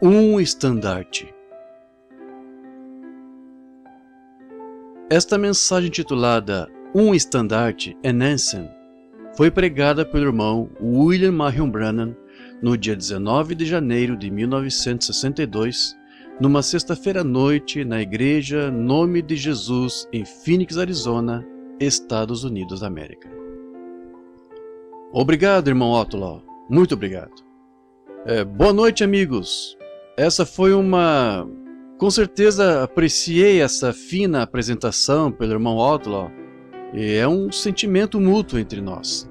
Um estandarte. Esta mensagem titulada Um estandarte en Essen foi pregada pelo irmão William Marion Branham no dia 19 de janeiro de 1962, numa sexta-feira à noite na Igreja Nome de Jesus em Phoenix, Arizona, Estados Unidos da América. Obrigado, irmão Otto, muito obrigado. Boa noite, amigos. Essa foi com certeza apreciei essa fina apresentação pelo irmão Otto, e é um sentimento mútuo entre nós.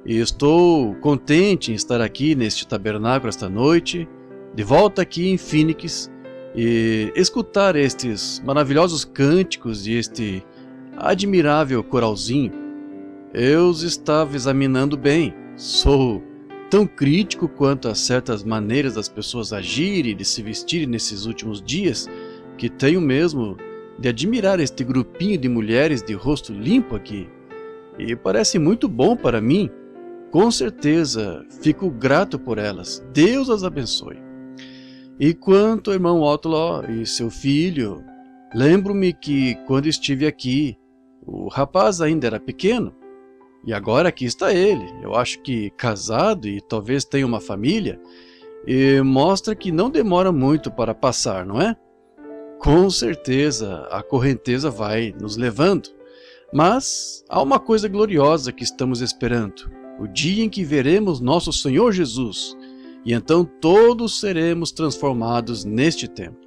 E estou contente em estar aqui neste tabernáculo esta noite, de volta aqui em Phoenix, e escutar estes maravilhosos cânticos e este admirável coralzinho. Eu os estava examinando bem, sou tão crítico quanto a certas maneiras das pessoas agirem e de se vestirem nesses últimos dias, que tenho mesmo de admirar este grupinho de mulheres de rosto limpo aqui. E parece muito bom para mim. Com certeza fico grato por elas. Deus as abençoe. E quanto ao irmão Otto e seu filho, lembro-me que quando estive aqui, o rapaz ainda era pequeno. E agora aqui está ele, eu acho que casado e talvez tenha uma família, e mostra que não demora muito para passar, não é? Com certeza a correnteza vai nos levando, mas há uma coisa gloriosa que estamos esperando, o dia em que veremos nosso Senhor Jesus, e então todos seremos transformados neste tempo.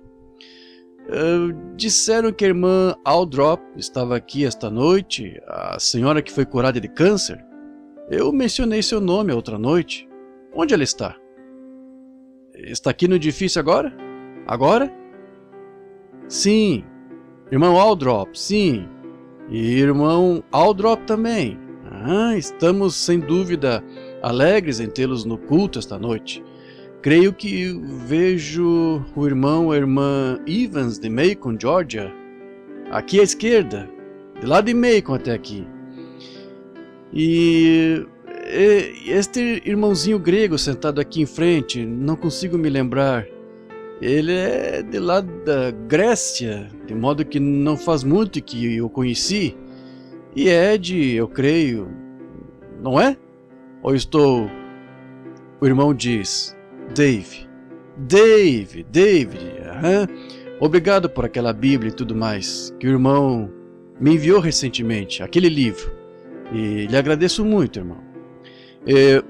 Disseram que a irmã Aldrop estava aqui esta noite, a senhora que foi curada de câncer. Eu mencionei seu nome outra noite. Onde ela está? Está aqui no edifício agora? Agora? Sim. Irmão Aldrop, sim. E irmão Aldrop também. Estamos sem dúvida alegres em tê-los no culto esta noite. Creio que vejo o irmão ou a irmã Evans de Macon, Georgia, aqui à esquerda, de lá de Macon até aqui. E este irmãozinho grego sentado aqui em frente, não consigo me lembrar. Ele é de lá da Grécia, de modo que não faz muito que eu conheci. E é eu creio, não é? Ou estou... O irmão diz... David, obrigado por aquela Bíblia e tudo mais, que o irmão me enviou recentemente, aquele livro, e lhe agradeço muito, irmão.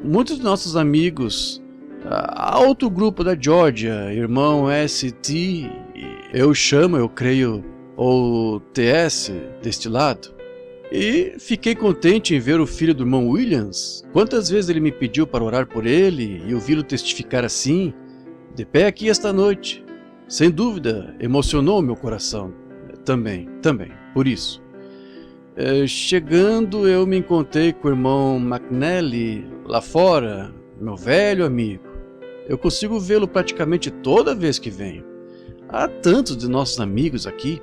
Muitos dos nossos amigos, há outro grupo da Georgia, irmão ST, eu creio, ou TS, deste lado, e fiquei contente em ver o filho do irmão Williams. Quantas vezes ele me pediu para orar por ele e ouvi-lo testificar assim, de pé aqui esta noite. Sem dúvida, emocionou meu coração. Também, por isso. Chegando, eu me encontrei com o irmão McNally lá fora, meu velho amigo. Eu consigo vê-lo praticamente toda vez que venho. Há tantos de nossos amigos aqui.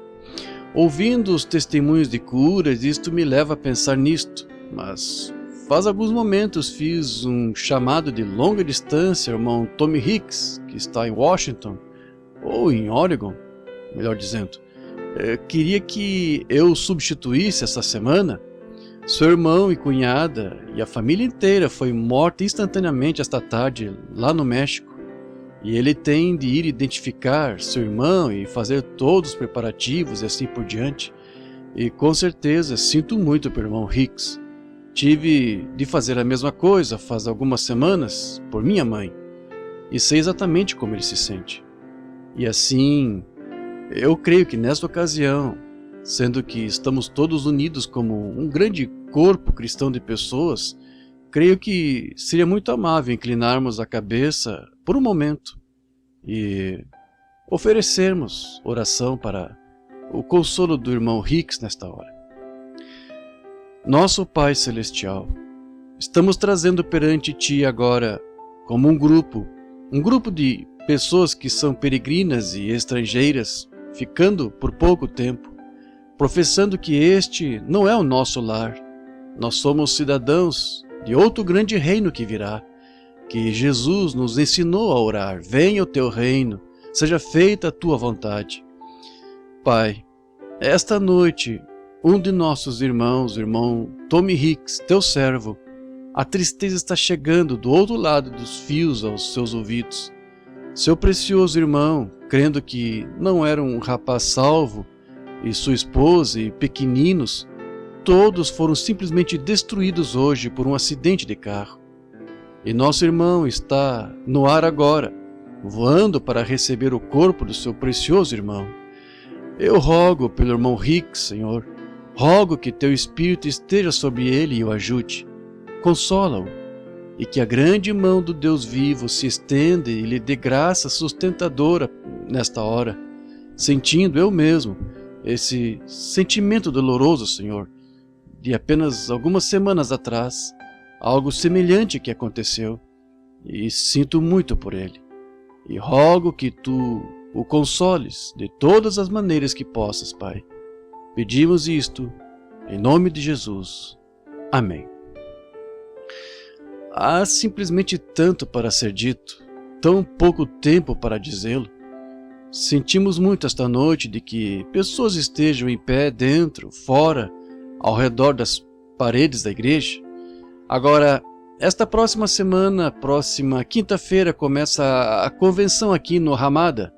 Ouvindo os testemunhos de curas, isto me leva a pensar nisto, mas faz alguns momentos fiz um chamado de longa distância ao irmão Tommy Hicks, que está em Washington, ou em Oregon, melhor dizendo. Queria que eu substituísse essa semana. Seu irmão e cunhada e a família inteira foi morta instantaneamente esta tarde lá no México. E ele tem de ir identificar seu irmão e fazer todos os preparativos e assim por diante. E com certeza sinto muito pelo irmão Hicks. Tive de fazer a mesma coisa faz algumas semanas por minha mãe. E sei exatamente como ele se sente. E assim, eu creio que nesta ocasião, sendo que estamos todos unidos como um grande corpo cristão de pessoas, creio que seria muito amável inclinarmos a cabeça por um momento e oferecermos oração para o consolo do irmão Hicks nesta hora. Nosso Pai Celestial, estamos trazendo perante Ti agora como um grupo de pessoas que são peregrinas e estrangeiras, ficando por pouco tempo, professando que este não é o nosso lar. Nós somos cidadãos de outro grande reino que virá, que Jesus nos ensinou a orar: venha o teu reino, seja feita a tua vontade. Pai, esta noite, um de nossos irmãos, o irmão Tommy Hicks, teu servo, a tristeza está chegando do outro lado dos fios aos seus ouvidos. Seu precioso irmão, crendo que não era um rapaz salvo, e sua esposa e pequeninos, todos foram simplesmente destruídos hoje por um acidente de carro. E nosso irmão está no ar agora, voando para receber o corpo do seu precioso irmão. Eu rogo pelo irmão Hicks, Senhor, rogo que teu Espírito esteja sobre ele e o ajude. Consola-o, e que a grande mão do Deus vivo se estenda e lhe dê graça sustentadora nesta hora, sentindo eu mesmo esse sentimento doloroso, Senhor, de apenas algumas semanas atrás, algo semelhante que aconteceu, e sinto muito por ele. E rogo que tu o consoles de todas as maneiras que possas, Pai. Pedimos isto em nome de Jesus. Amém. Há simplesmente tanto para ser dito, tão pouco tempo para dizê-lo. Sentimos muito esta noite de que pessoas estejam em pé dentro, fora, ao redor das paredes da igreja. Agora, esta próxima semana, próxima quinta-feira, começa a convenção aqui no Ramada.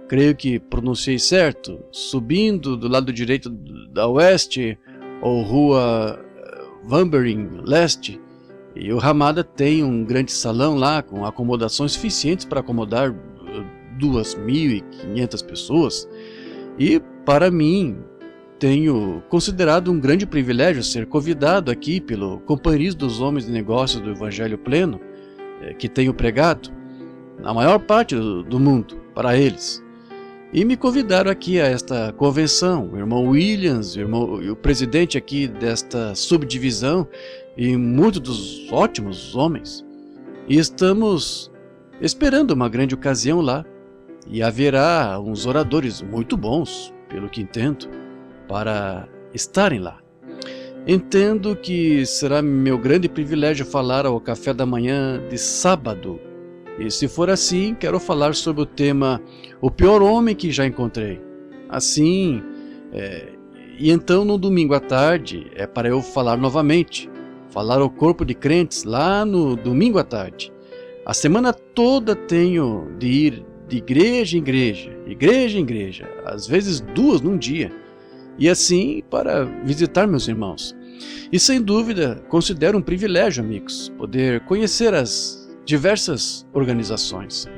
Creio que pronunciei certo, subindo do lado direito da oeste, ou rua Vambering Leste. E o Ramada tem um grande salão lá, com acomodações suficientes para acomodar 2.500 pessoas. E para mim, tenho considerado um grande privilégio ser convidado aqui pelo Companheirismo dos Homens de Negócios do Evangelho Pleno, que tenho pregado na maior parte do mundo para eles. E me convidaram aqui a esta convenção, o irmão Williams, o presidente aqui desta subdivisão e muitos dos ótimos homens. E estamos esperando uma grande ocasião lá. E haverá uns oradores muito bons, pelo que entendo, para estarem lá. Entendo que será meu grande privilégio falar ao café da manhã de sábado. E se for assim, quero falar sobre o tema O Pior Homem que Já Encontrei. Assim, e então no domingo à tarde é para eu falar novamente, falar ao corpo de crentes lá no domingo à tarde. A semana toda tenho de ir de igreja em igreja, igreja em igreja, às vezes 2 num dia, e assim para visitar meus irmãos. E sem dúvida, considero um privilégio, amigos, poder conhecer as diversas organizações.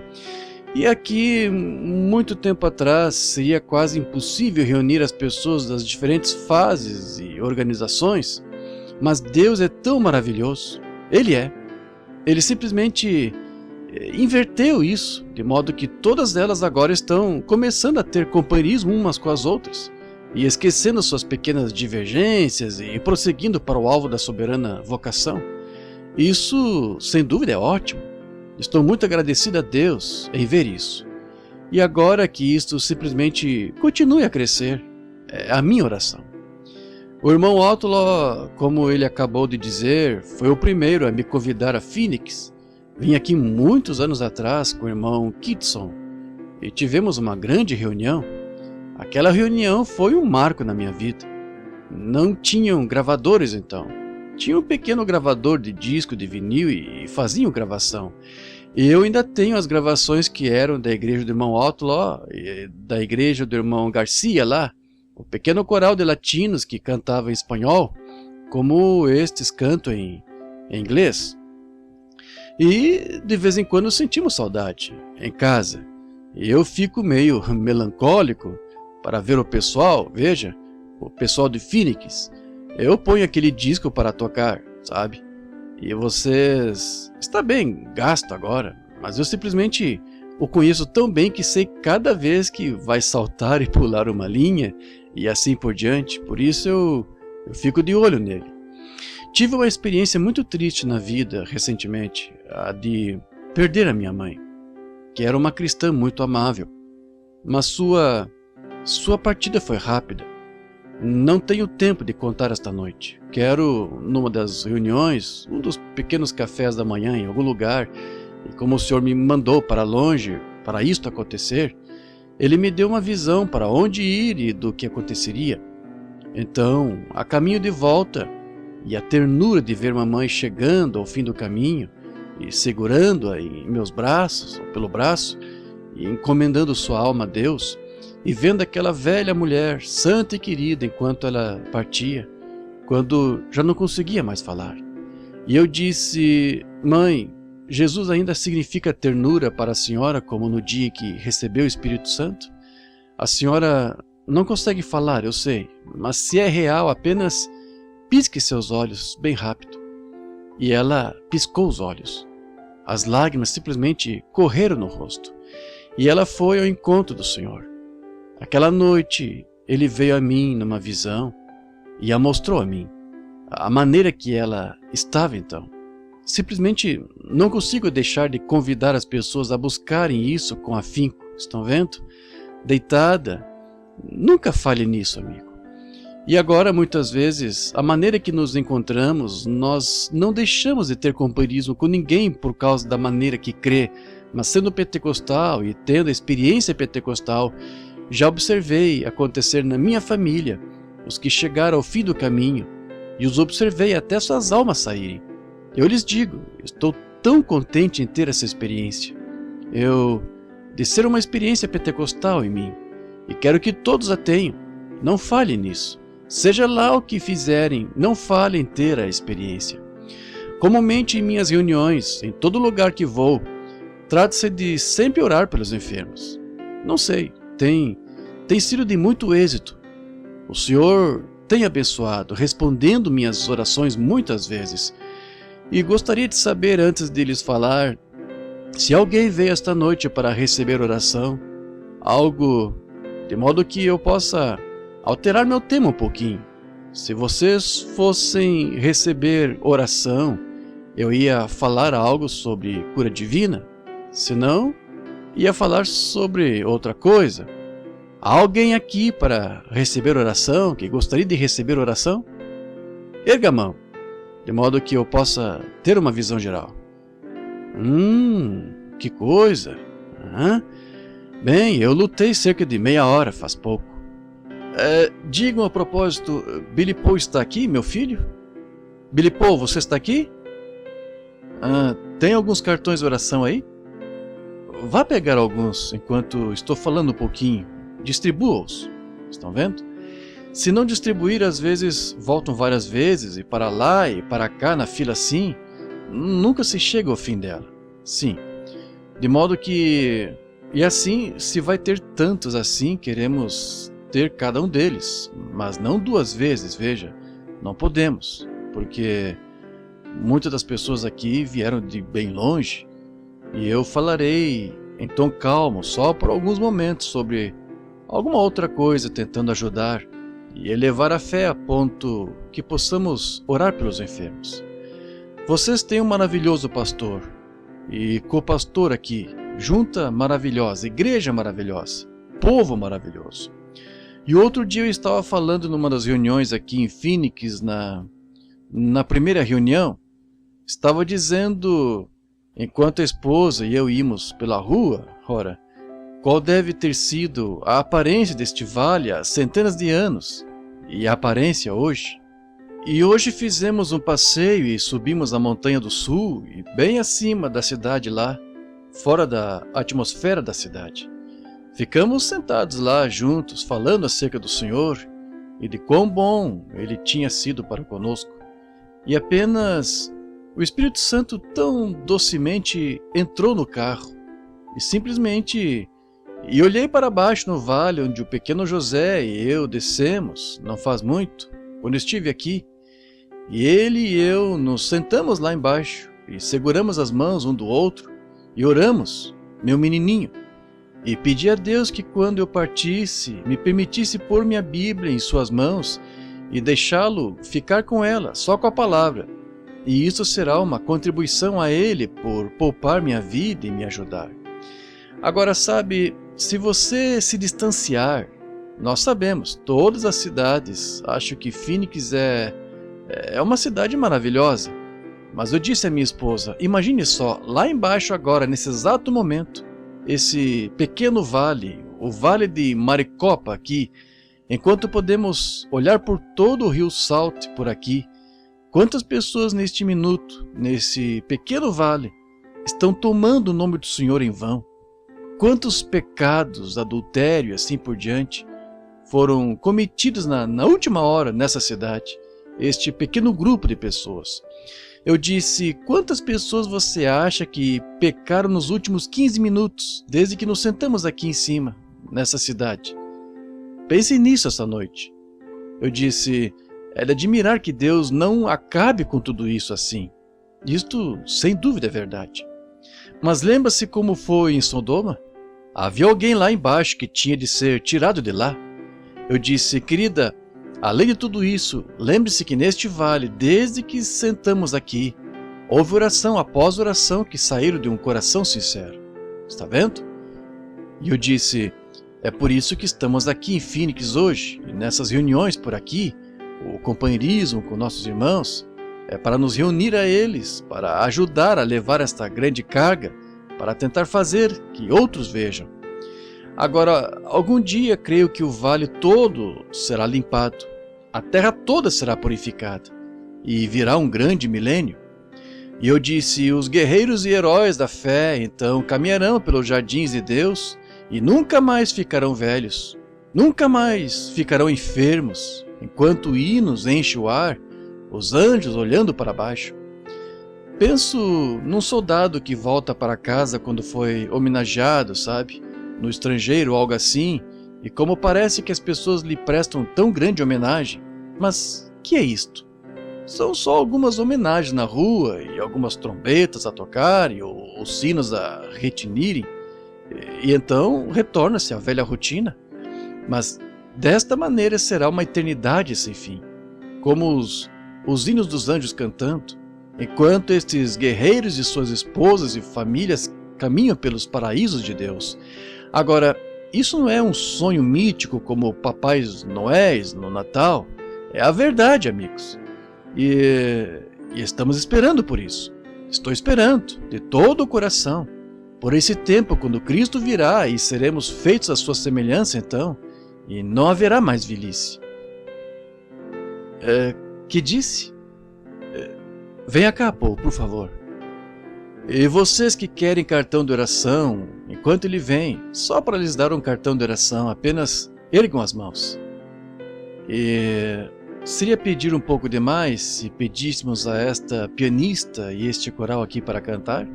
E aqui, muito tempo atrás, seria quase impossível reunir as pessoas das diferentes fases e organizações, mas Deus é tão maravilhoso. Ele é. Ele simplesmente inverteu isso, de modo que todas elas agora estão começando a ter companheirismo umas com as outras, e esquecendo suas pequenas divergências e prosseguindo para o alvo da soberana vocação. Isso, sem dúvida, é ótimo. Estou muito agradecido a Deus em ver isso. E agora que isto simplesmente continue a crescer, é a minha oração. O irmão Outlaw, como ele acabou de dizer, foi o primeiro a me convidar a Phoenix. Vim aqui muitos anos atrás com o irmão Kitson e tivemos uma grande reunião. Aquela reunião foi um marco na minha vida. Não tinham gravadores então. Tinha um pequeno gravador de disco de vinil e faziam gravação. E eu ainda tenho as gravações que eram da igreja do irmão Outlaw e da igreja do irmão Garcia lá. O pequeno coral de latinos que cantava em espanhol, como estes cantam em inglês. E de vez em quando sentimos saudade em casa. E eu fico meio melancólico para ver o pessoal, veja, o pessoal de Phoenix. Eu ponho aquele disco para tocar, sabe? E vocês... Está bem gasto agora, mas eu simplesmente o conheço tão bem que sei cada vez que vai saltar e pular uma linha e assim por diante. Por isso eu fico de olho nele. Tive uma experiência muito triste na vida recentemente, a de perder a minha mãe, que era uma cristã muito amável. Mas sua partida foi rápida. Não tenho tempo de contar esta noite. Quero, numa das reuniões, um dos pequenos cafés da manhã em algum lugar, e como o Senhor me mandou para longe, para isto acontecer, Ele me deu uma visão para onde ir e do que aconteceria. Então, a caminho de volta, e a ternura de ver mamãe chegando ao fim do caminho, e segurando-a em meus braços, ou pelo braço, e encomendando sua alma a Deus, e vendo aquela velha mulher, santa e querida, enquanto ela partia, quando já não conseguia mais falar. E eu disse: mãe, Jesus ainda significa ternura para a senhora como no dia que recebeu o Espírito Santo? A senhora não consegue falar, eu sei, mas se é real, apenas pisque seus olhos bem rápido. E ela piscou os olhos. As lágrimas simplesmente correram no rosto. E ela foi ao encontro do Senhor. Aquela noite, Ele veio a mim numa visão e a mostrou a mim, a maneira que ela estava então. Simplesmente não consigo deixar de convidar as pessoas a buscarem isso com afinco. Estão vendo? Deitada. Nunca falhe nisso, amigo. E agora, muitas vezes, a maneira que nos encontramos, nós não deixamos de ter companheirismo com ninguém por causa da maneira que crê, mas sendo pentecostal e tendo a experiência pentecostal, já observei acontecer na minha família os que chegaram ao fim do caminho e os observei até suas almas saírem. Eu lhes digo, estou tão contente em ter essa experiência. De ser uma experiência pentecostal em mim, e quero que todos a tenham. Não falhem nisso. Seja lá o que fizerem, não falhem ter a experiência. Comumente em minhas reuniões, em todo lugar que vou, trata-se de sempre orar pelos enfermos. Não sei, tem sido de muito êxito. O Senhor tem abençoado, respondendo minhas orações muitas vezes. E gostaria de saber, antes de lhes falar, se alguém veio esta noite para receber oração, algo de modo que eu possa alterar meu tema um pouquinho. Se vocês fossem receber oração, eu ia falar algo sobre cura divina, senão ia falar sobre outra coisa. Há alguém aqui para receber oração, que gostaria de receber oração? Erga a mão, de modo que eu possa ter uma visão geral. Que coisa! Bem, eu lutei cerca de meia hora, faz pouco. Digam a propósito, Billy Paul está aqui, meu filho? Billy Paul, você está aqui? Tem alguns cartões de oração aí? Vá pegar alguns enquanto estou falando um pouquinho. Distribua-os. Estão vendo? Se não distribuir, às vezes voltam várias vezes, e para lá e para cá na fila assim, nunca se chega ao fim dela. Sim. De modo que... E assim, se vai ter tantos assim, queremos ter cada um deles. Mas não duas vezes, veja. Não podemos. Porque muitas das pessoas aqui vieram de bem longe. E eu falarei em tom calmo, só por alguns momentos, sobre alguma outra coisa, tentando ajudar e elevar a fé a ponto que possamos orar pelos enfermos. Vocês têm um maravilhoso pastor e co-pastor aqui, junta maravilhosa, igreja maravilhosa, povo maravilhoso. E outro dia eu estava falando numa das reuniões aqui em Phoenix, na primeira reunião, estava dizendo, enquanto a esposa e eu íamos pela rua, ora, qual deve ter sido a aparência deste vale há centenas de anos, e a aparência hoje. E hoje fizemos um passeio e subimos a montanha do sul, e bem acima da cidade lá, fora da atmosfera da cidade. Ficamos sentados lá juntos, falando acerca do Senhor, e de quão bom Ele tinha sido para conosco. E apenas o Espírito Santo tão docemente entrou no carro, e simplesmente... E olhei para baixo no vale onde o pequeno José e eu descemos, não faz muito, quando estive aqui. E ele e eu nos sentamos lá embaixo e seguramos as mãos um do outro e oramos, meu menininho. E pedi a Deus que quando eu partisse, me permitisse pôr minha Bíblia em suas mãos e deixá-lo ficar com ela, só com a palavra. E isso será uma contribuição a ele por poupar minha vida e me ajudar. Agora, sabe, se você se distanciar Nós sabemos, todas as cidades, acho que Phoenix é uma cidade maravilhosa. Mas eu disse à minha esposa, imagine só, lá embaixo agora, nesse exato momento, esse pequeno vale, o Vale de Maricopa aqui, enquanto podemos olhar por todo o rio Salt por aqui, quantas pessoas neste minuto, nesse pequeno vale, estão tomando o nome do Senhor em vão? Quantos pecados, adultério e assim por diante, foram cometidos na última hora nessa cidade, este pequeno grupo de pessoas? Eu disse, quantas pessoas você acha que pecaram nos últimos 15 minutos, desde que nos sentamos aqui em cima, nessa cidade? Pense nisso essa noite. Eu disse, é de admirar que Deus não acabe com tudo isso assim. Isto, sem dúvida, é verdade. Mas lembra-se como foi em Sodoma? Havia alguém lá embaixo que tinha de ser tirado de lá. Eu disse, querida, além de tudo isso, lembre-se que neste vale, desde que sentamos aqui, houve oração após oração que saíram de um coração sincero. Está vendo? E eu disse, é por isso que estamos aqui em Phoenix hoje, e nessas reuniões por aqui, o companheirismo com nossos irmãos, é para nos reunir a eles, para ajudar a levar esta grande carga, para tentar fazer que outros vejam. Agora, algum dia creio que o vale todo será limpado, a terra toda será purificada, e virá um grande milênio. E eu disse, os guerreiros e heróis da fé então caminharão pelos jardins de Deus, e nunca mais ficarão velhos, nunca mais ficarão enfermos, enquanto hinos enchem o ar, os anjos olhando para baixo. Penso num soldado que volta para casa quando foi homenageado, sabe, no estrangeiro ou algo assim, e como parece que as pessoas lhe prestam tão grande homenagem. Mas que é isto? São só algumas homenagens na rua, e algumas trombetas a tocar, e os sinos a retinirem, e então retorna-se à velha rotina. Mas desta maneira será uma eternidade sem fim, como os hinos dos anjos cantando, enquanto estes guerreiros e suas esposas e famílias caminham pelos paraísos de Deus. Agora, isso não é um sonho mítico como Papais Noéis no Natal, é a verdade, amigos. E estamos esperando por isso. Estou esperando, de todo o coração, por esse tempo quando Cristo virá e seremos feitos à sua semelhança então, e não haverá mais velhice. Que disse? Venha cá, Paul, por favor. E vocês que querem cartão de oração, enquanto ele vem, só para lhes dar um cartão de oração, apenas ergam as mãos. E seria pedir um pouco demais se pedíssemos a esta pianista e este coral aqui para cantar?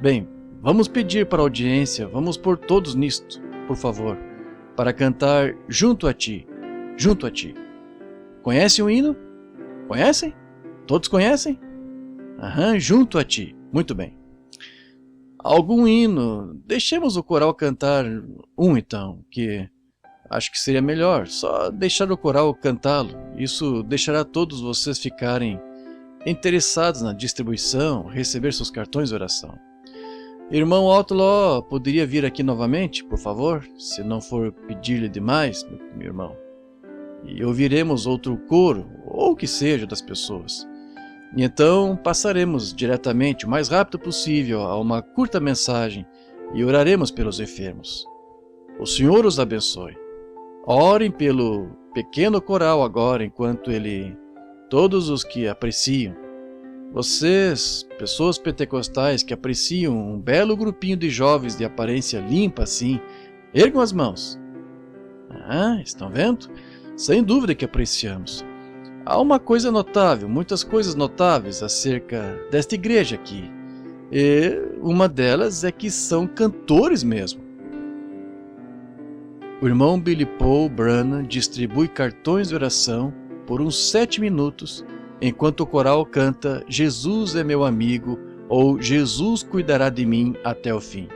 Bem, vamos pedir para a audiência, vamos pôr todos nisto, por favor, para cantar junto a ti, junto a ti. Conhecem o hino? Conhecem? Todos conhecem? Aham, junto a ti. Muito bem. Algum hino? Deixemos o coral cantar então, que acho que seria melhor. Só deixar o coral cantá-lo. Isso deixará todos vocês ficarem interessados na distribuição, receber seus cartões de oração. Irmão Outlaw, poderia vir aqui novamente, por favor? Se não for pedir-lhe demais, meu irmão. E ouviremos outro coro, ou o que seja, das pessoas. E então passaremos diretamente, o mais rápido possível, a uma curta mensagem e oraremos pelos enfermos. O Senhor os abençoe. Orem pelo pequeno coral agora, enquanto todos os que apreciam, vocês, pessoas pentecostais que apreciam um belo grupinho de jovens de aparência limpa assim, ergam as mãos. Estão vendo? Sem dúvida que apreciamos. Há uma coisa notável, muitas coisas notáveis acerca desta igreja aqui. E uma delas é que são cantores mesmo. O irmão Billy Paul Branham distribui cartões de oração por uns 7 minutos, enquanto o coral canta Jesus é meu amigo ou Jesus cuidará de mim até o fim.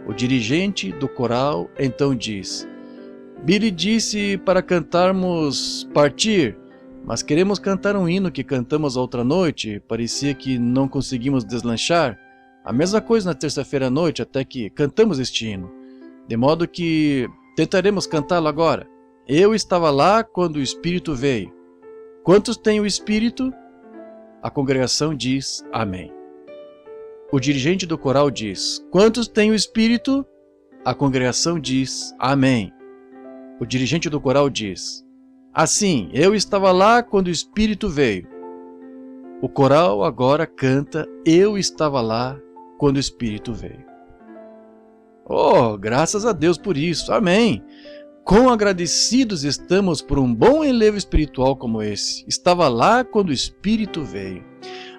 O dirigente do coral então diz: Billy disse para cantarmos Partir, mas queremos cantar um hino que cantamos outra noite, parecia que não conseguimos deslanchar. A mesma coisa na terça-feira à noite, até que cantamos este hino. De modo que Tentaremos cantá-lo agora. Eu estava lá quando o Espírito veio. Quantos têm o Espírito? A congregação diz amém. O dirigente do coral diz: quantos têm o Espírito? A congregação diz amém. O dirigente do coral diz: assim, eu estava lá quando o Espírito veio. O coral agora canta: eu estava lá quando o Espírito veio. Oh, graças a Deus por isso, amém. Quão agradecidos estamos por um bom enlevo espiritual como esse. Estava lá quando o Espírito veio.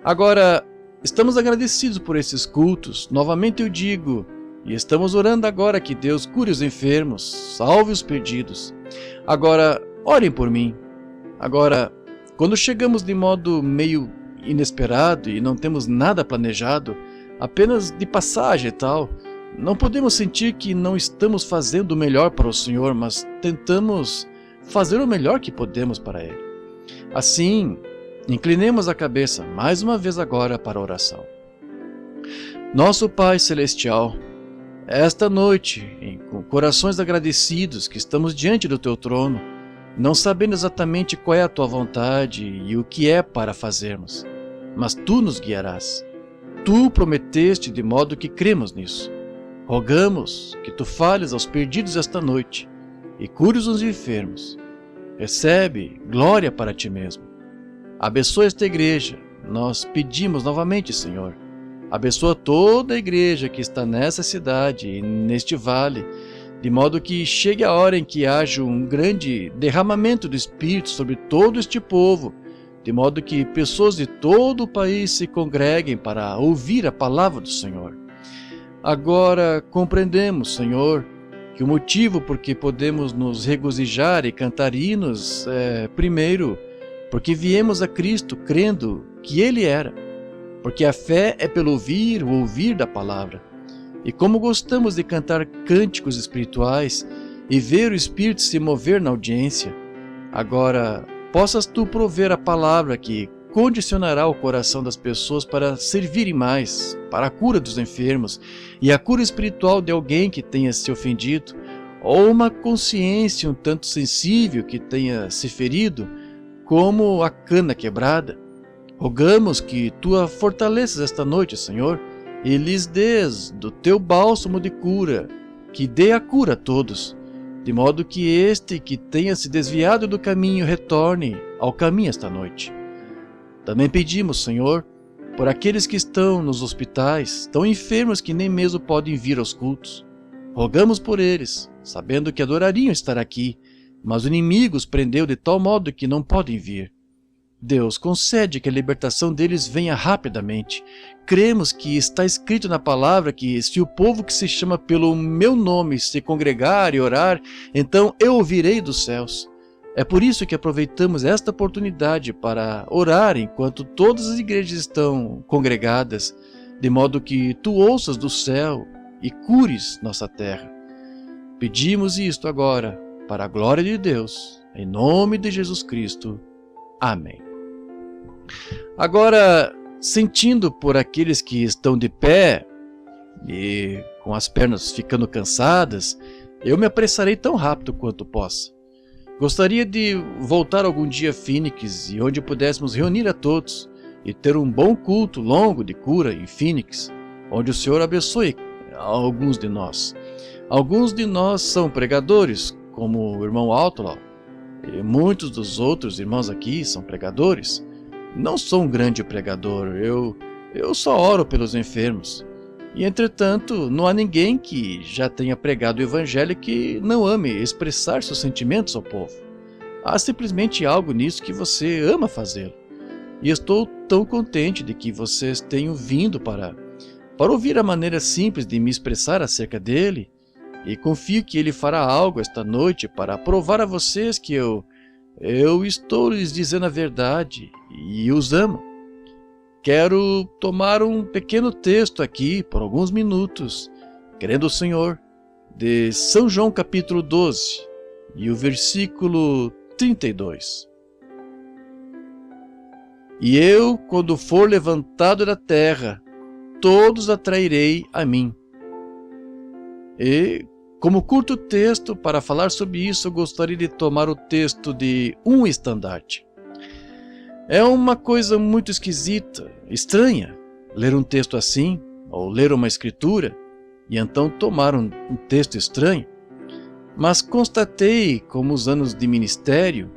Agora, estamos agradecidos por esses cultos, novamente eu digo, e estamos orando agora que Deus cure os enfermos, salve os perdidos. Agora, orem por mim. Agora, quando chegamos de modo meio inesperado e não temos nada planejado, apenas de passagem e tal, não podemos sentir que não estamos fazendo o melhor para o Senhor, mas tentamos fazer o melhor que podemos para Ele. Assim, inclinemos a cabeça mais uma vez agora para a oração. Nosso Pai Celestial, esta noite, com corações agradecidos que estamos diante do Teu trono, não sabendo exatamente qual é a Tua vontade e o que é para fazermos, mas Tu nos guiarás. Tu prometeste de modo que cremos nisso. Rogamos que Tu fales aos perdidos esta noite e cures os enfermos. Recebe glória para Ti mesmo. Abençoa esta igreja. Nós pedimos novamente, Senhor. Abençoa toda a igreja que está nessa cidade e neste vale, de modo que chegue a hora em que haja um grande derramamento do Espírito sobre todo este povo, de modo que pessoas de todo o país se congreguem para ouvir a palavra do Senhor. Agora compreendemos, Senhor, que o motivo por que podemos nos regozijar e cantar hinos é, primeiro, porque viemos a Cristo crendo que Ele era, porque a fé é pelo ouvir o ouvir da palavra. E como gostamos de cantar cânticos espirituais e ver o Espírito se mover na audiência, agora possas Tu prover a palavra que condicionará o coração das pessoas para servirem mais, para a cura dos enfermos e a cura espiritual de alguém que tenha se ofendido, ou uma consciência um tanto sensível que tenha se ferido, como a cana quebrada. Rogamos que Tu a fortaleças esta noite, Senhor, e lhes dês do Teu bálsamo de cura, que dê a cura a todos, de modo que este que tenha se desviado do caminho retorne ao caminho esta noite. Também pedimos, Senhor, por aqueles que estão nos hospitais, tão enfermos que nem mesmo podem vir aos cultos. Rogamos por eles, sabendo que adorariam estar aqui, mas o inimigo os prendeu de tal modo que não podem vir. Deus, concede que a libertação deles venha rapidamente. Cremos que está escrito na palavra que se o povo que se chama pelo meu nome se congregar e orar, então eu ouvirei dos céus. É por isso que aproveitamos esta oportunidade para orar enquanto todas as igrejas estão congregadas, de modo que Tu ouças do céu e cures nossa terra. Pedimos isto agora, para a glória de Deus, em nome de Jesus Cristo. Amém. Agora, sentindo por aqueles que estão de pé e com as pernas ficando cansadas, eu me apressarei tão rápido quanto possa. Gostaria de voltar algum dia a Phoenix e onde pudéssemos reunir a todos e ter um bom culto longo de cura em Phoenix, onde o Senhor abençoe alguns de nós. Alguns de nós são pregadores, como o irmão Outlaw, e muitos dos outros irmãos aqui são pregadores. Não sou um grande pregador, eu só oro pelos enfermos. E entretanto, não há ninguém que já tenha pregado o Evangelho que não ame expressar seus sentimentos ao povo. Há simplesmente algo nisso que você ama fazê-lo. E estou tão contente de que vocês tenham vindo para ouvir a maneira simples de me expressar acerca dele, e confio que ele fará algo esta noite para provar a vocês que eu estou lhes dizendo a verdade e os amo. Quero tomar um pequeno texto aqui por alguns minutos, querendo o Senhor, de São João capítulo 12 e o versículo 32. E eu, quando for levantado da terra, todos atrairei a mim. E como curto texto para falar sobre isso, eu gostaria de tomar o texto de um estandarte. É uma coisa muito esquisita, estranha, ler um texto assim, ou ler uma escritura, e então tomar um texto estranho. Mas constatei, como os anos de ministério,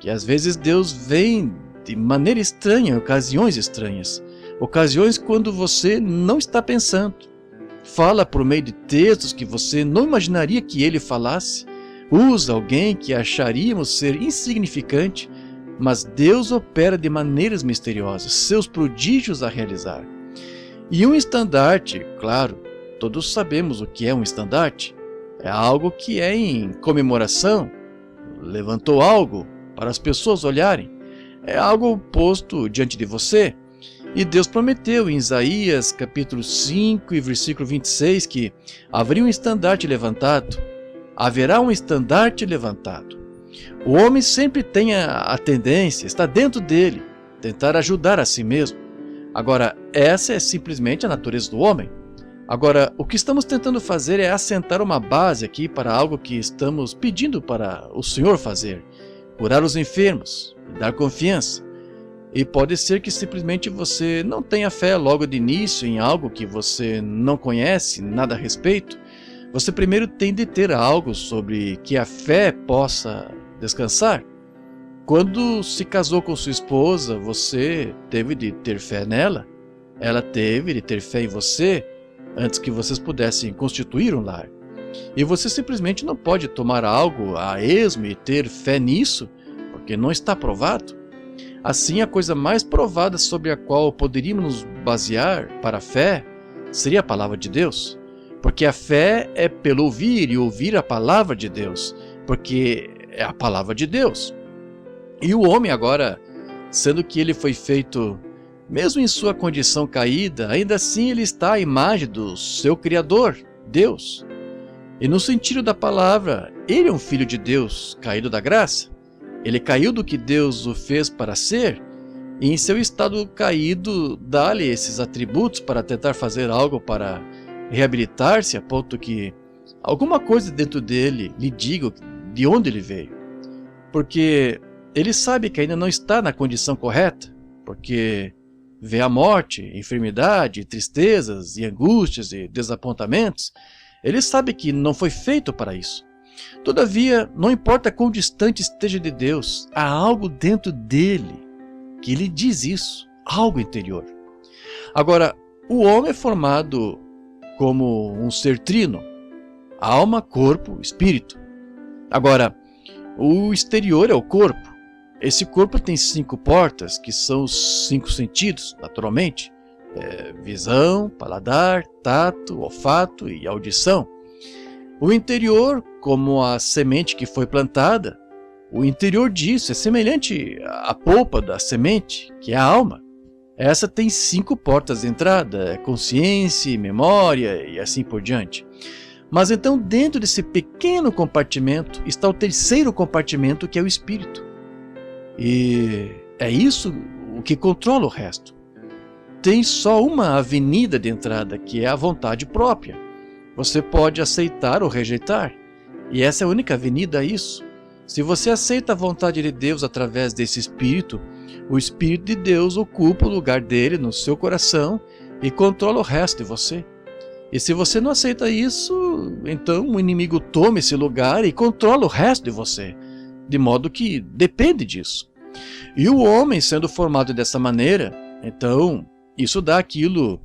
que às vezes Deus vem de maneira estranha, em ocasiões estranhas. Ocasiões quando você não está pensando. Fala por meio de textos que você não imaginaria que ele falasse. Usa alguém que acharíamos ser insignificante, mas Deus opera de maneiras misteriosas, seus prodígios a realizar. E um estandarte, claro, todos sabemos o que é um estandarte. É algo que é em comemoração, levantou algo para as pessoas olharem. É algo posto diante de você. E Deus prometeu em Isaías capítulo 5 e versículo 26 que haveria um estandarte levantado. Haverá um estandarte levantado. O homem sempre tem a tendência, está dentro dele, tentar ajudar a si mesmo. Agora, essa é simplesmente a natureza do homem. Agora, o que estamos tentando fazer é assentar uma base aqui para algo que estamos pedindo para o Senhor fazer. Curar os enfermos, dar confiança. E pode ser que simplesmente você não tenha fé logo de início em algo que você não conhece nada a respeito. Você primeiro tem de ter algo sobre que a fé possa descansar. Quando se casou com sua esposa, você teve de ter fé nela. Ela teve de ter fé em você antes que vocês pudessem constituir um lar. E você simplesmente não pode tomar algo a esmo e ter fé nisso, porque não está provado. Assim, a coisa mais provada sobre a qual poderíamos nos basear para a fé seria a palavra de Deus. Porque a fé é pelo ouvir e ouvir a palavra de Deus, porque é a palavra de Deus. E o homem agora, sendo que ele foi feito, mesmo em sua condição caída, ainda assim ele está à imagem do seu Criador, Deus. E no sentido da palavra, ele é um filho de Deus, caído da graça. Ele caiu do que Deus o fez para ser, e em seu estado caído, dá-lhe esses atributos para tentar fazer algo para reabilitar-se, a ponto que alguma coisa dentro dele lhe diga de onde ele veio. Porque ele sabe que ainda não está na condição correta, porque vê a morte, enfermidade, tristezas e angústias e desapontamentos. Ele sabe que não foi feito para isso. Todavia, não importa quão distante esteja de Deus, há algo dentro dele que lhe diz isso, algo interior. Agora, o homem é formado como um ser trino, alma, corpo, espírito. Agora, o exterior é o corpo. Esse corpo tem 5 portas, que são os 5 sentidos, naturalmente. Visão, paladar, tato, olfato e audição. O interior, como a semente que foi plantada, o interior disso é semelhante à polpa da semente, que é a alma. Essa tem 5 portas de entrada, consciência, memória e assim por diante. Mas então dentro desse pequeno compartimento está o terceiro compartimento, que é o espírito. E é isso o que controla o resto. Tem só uma avenida de entrada, que é a vontade própria. Você pode aceitar ou rejeitar. E essa é a única avenida a isso. Se você aceita a vontade de Deus através desse Espírito, o Espírito de Deus ocupa o lugar dele no seu coração e controla o resto de você. E se você não aceita isso, então o inimigo toma esse lugar e controla o resto de você, de modo que depende disso. E o homem sendo formado dessa maneira, então isso dá aquilo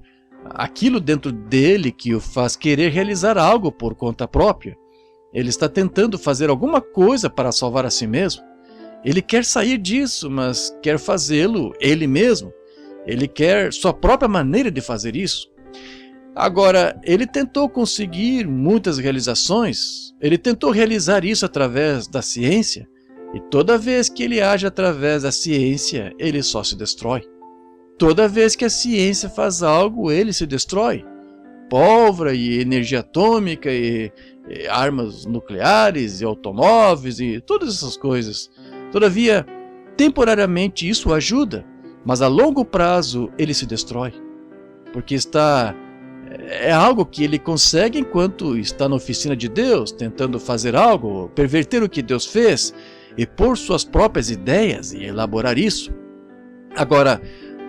dentro dele que o faz querer realizar algo por conta própria. Ele está tentando fazer alguma coisa para salvar a si mesmo. Ele quer sair disso, mas quer fazê-lo ele mesmo. Ele quer sua própria maneira de fazer isso. Agora, ele tentou conseguir muitas realizações. Ele tentou realizar isso através da ciência. E toda vez que ele age através da ciência, ele só se destrói. Toda vez que a ciência faz algo, ele se destrói. Pólvora e energia atômica e armas nucleares e automóveis e todas essas coisas. Todavia, temporariamente isso o ajuda, mas a longo prazo ele se destrói. Porque está É algo que ele consegue enquanto está na oficina de Deus, tentando fazer algo, perverter o que Deus fez e pôr suas próprias ideias e elaborar isso. Agora,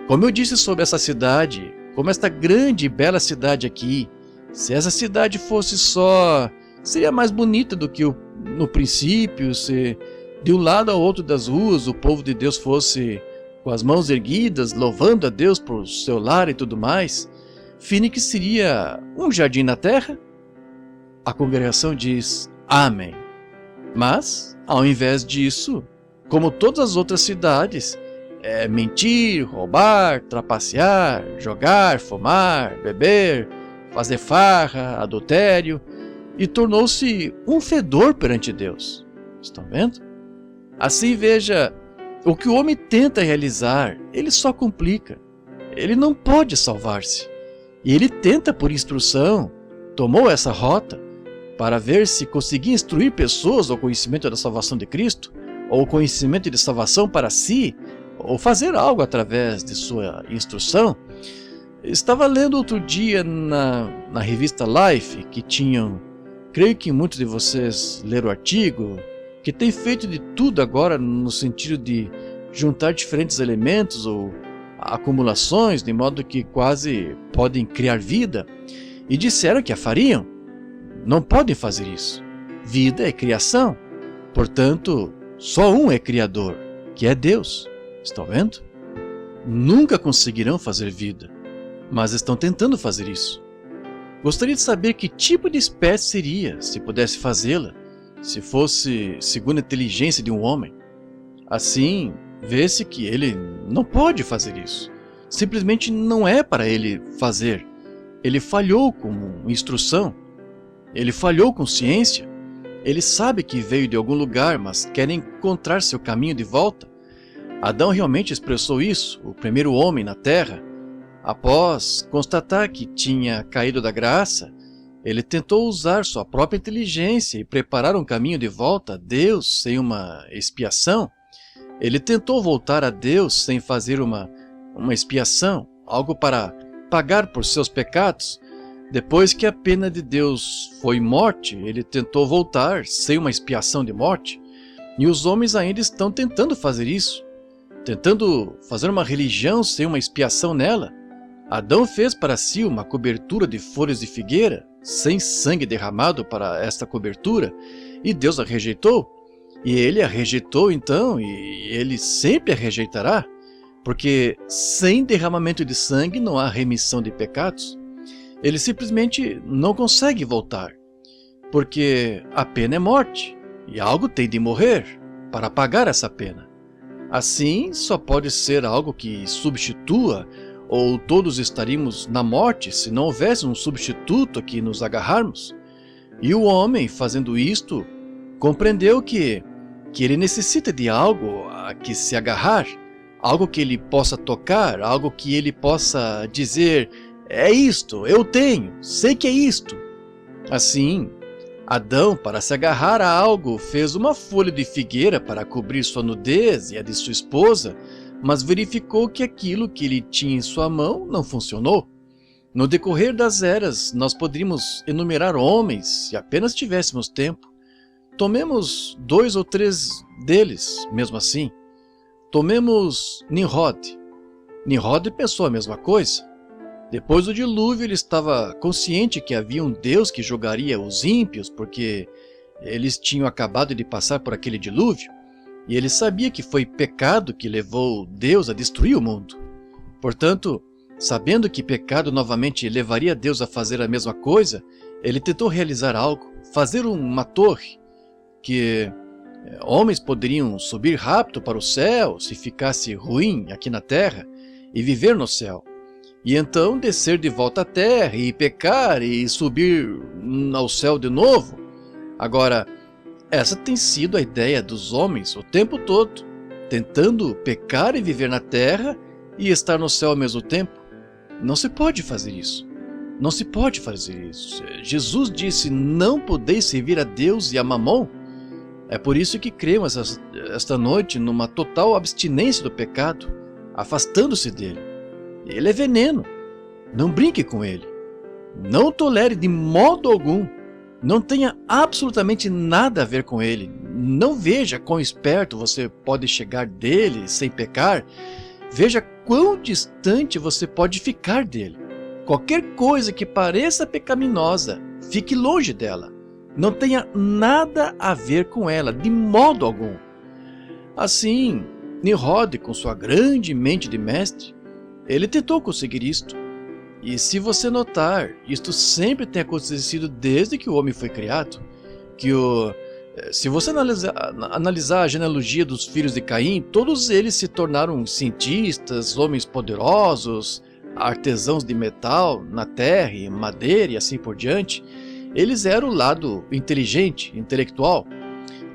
como eu disse sobre essa cidade, como esta grande e bela cidade aqui, se essa cidade fosse só, seria mais bonita do que no princípio, se de um lado ao outro das ruas o povo de Deus fosse com as mãos erguidas, louvando a Deus por seu lar e tudo mais. Phoenix seria um jardim na terra? A congregação diz amém. Mas, ao invés disso, como todas as outras cidades, é mentir, roubar, trapacear, jogar, fumar, beber, fazer farra, adultério, e tornou-se um fedor perante Deus. Estão vendo? Assim, veja, o que o homem tenta realizar, ele só complica. Ele não pode salvar-se. E ele tenta por instrução, tomou essa rota para ver se conseguia instruir pessoas ao conhecimento da salvação de Cristo, ou conhecimento de salvação para si, ou fazer algo através de sua instrução. Estava lendo outro dia na revista Life, que tinham, creio que muitos de vocês leram o artigo, que tem feito de tudo agora no sentido de juntar diferentes elementos ou acumulações, de modo que quase podem criar vida, e disseram que a fariam. Não podem fazer isso. Vida é criação. Portanto, só um é criador, que é Deus. Estão vendo? Nunca conseguirão fazer vida, mas estão tentando fazer isso. Gostaria de saber que tipo de espécie seria se pudesse fazê-la, se fosse segundo a inteligência de um homem. Assim, vê-se que ele não pode fazer isso. Simplesmente não é para ele fazer. Ele falhou com instrução. Ele falhou com ciência. Ele sabe que veio de algum lugar, mas quer encontrar seu caminho de volta. Adão realmente expressou isso, o primeiro homem na terra. Após constatar que tinha caído da graça, ele tentou usar sua própria inteligência e preparar um caminho de volta a Deus sem uma expiação. Ele tentou voltar a Deus sem fazer uma expiação, algo para pagar por seus pecados. Depois que a pena de Deus foi morte, ele tentou voltar sem uma expiação de morte. E os homens ainda estão tentando fazer isso, tentando fazer uma religião sem uma expiação nela. Adão fez para si uma cobertura de folhas de figueira, sem sangue derramado para esta cobertura, e Deus a rejeitou. E ele a rejeitou então, e ele sempre a rejeitará, porque sem derramamento de sangue não há remissão de pecados. Ele simplesmente não consegue voltar, porque a pena é morte, e algo tem de morrer para pagar essa pena. Assim, só pode ser algo que substitua, ou todos estaríamos na morte se não houvesse um substituto a que nos agarrarmos. E o homem, fazendo isto, compreendeu que ele necessita de algo a que se agarrar, algo que ele possa tocar, algo que ele possa dizer, é isto, eu tenho, sei que é isto. Assim, Adão, para se agarrar a algo, fez uma folha de figueira para cobrir sua nudez e a de sua esposa, mas verificou que aquilo que ele tinha em sua mão não funcionou. No decorrer das eras, nós poderíamos enumerar homens se apenas tivéssemos tempo. Tomemos 2 ou 3 deles, mesmo assim. Tomemos Nimrod. Nimrod pensou a mesma coisa. Depois do dilúvio, ele estava consciente que havia um Deus que julgaria os ímpios, porque eles tinham acabado de passar por aquele dilúvio, e ele sabia que foi pecado que levou Deus a destruir o mundo. Portanto, sabendo que pecado novamente levaria Deus a fazer a mesma coisa, ele tentou realizar algo, fazer uma torre, que homens poderiam subir rápido para o céu se ficasse ruim aqui na terra, e viver no céu. E então descer de volta à terra e pecar e subir ao céu de novo. Agora, essa tem sido a ideia dos homens o tempo todo, tentando pecar e viver na terra e estar no céu ao mesmo tempo. Não se pode fazer isso. Não se pode fazer isso. Jesus disse, não podeis servir a Deus e a Mamon. É por isso que cremos esta noite numa total abstinência do pecado, afastando-se dele. Ele é veneno. Não brinque com ele. Não tolere de modo algum. Não tenha absolutamente nada a ver com ele. Não veja quão esperto você pode chegar dele sem pecar. Veja quão distante você pode ficar dele. Qualquer coisa que pareça pecaminosa, fique longe dela. Não tenha nada a ver com ela, de modo algum. Assim, Nimrod, com sua grande mente de mestre, ele tentou conseguir isto. E se você notar, isto sempre tem acontecido desde que o homem foi criado. Se você analisar a genealogia dos filhos de Caim, todos eles se tornaram cientistas, homens poderosos, artesãos de metal na terra, madeira e assim por diante. Eles eram o lado inteligente, intelectual.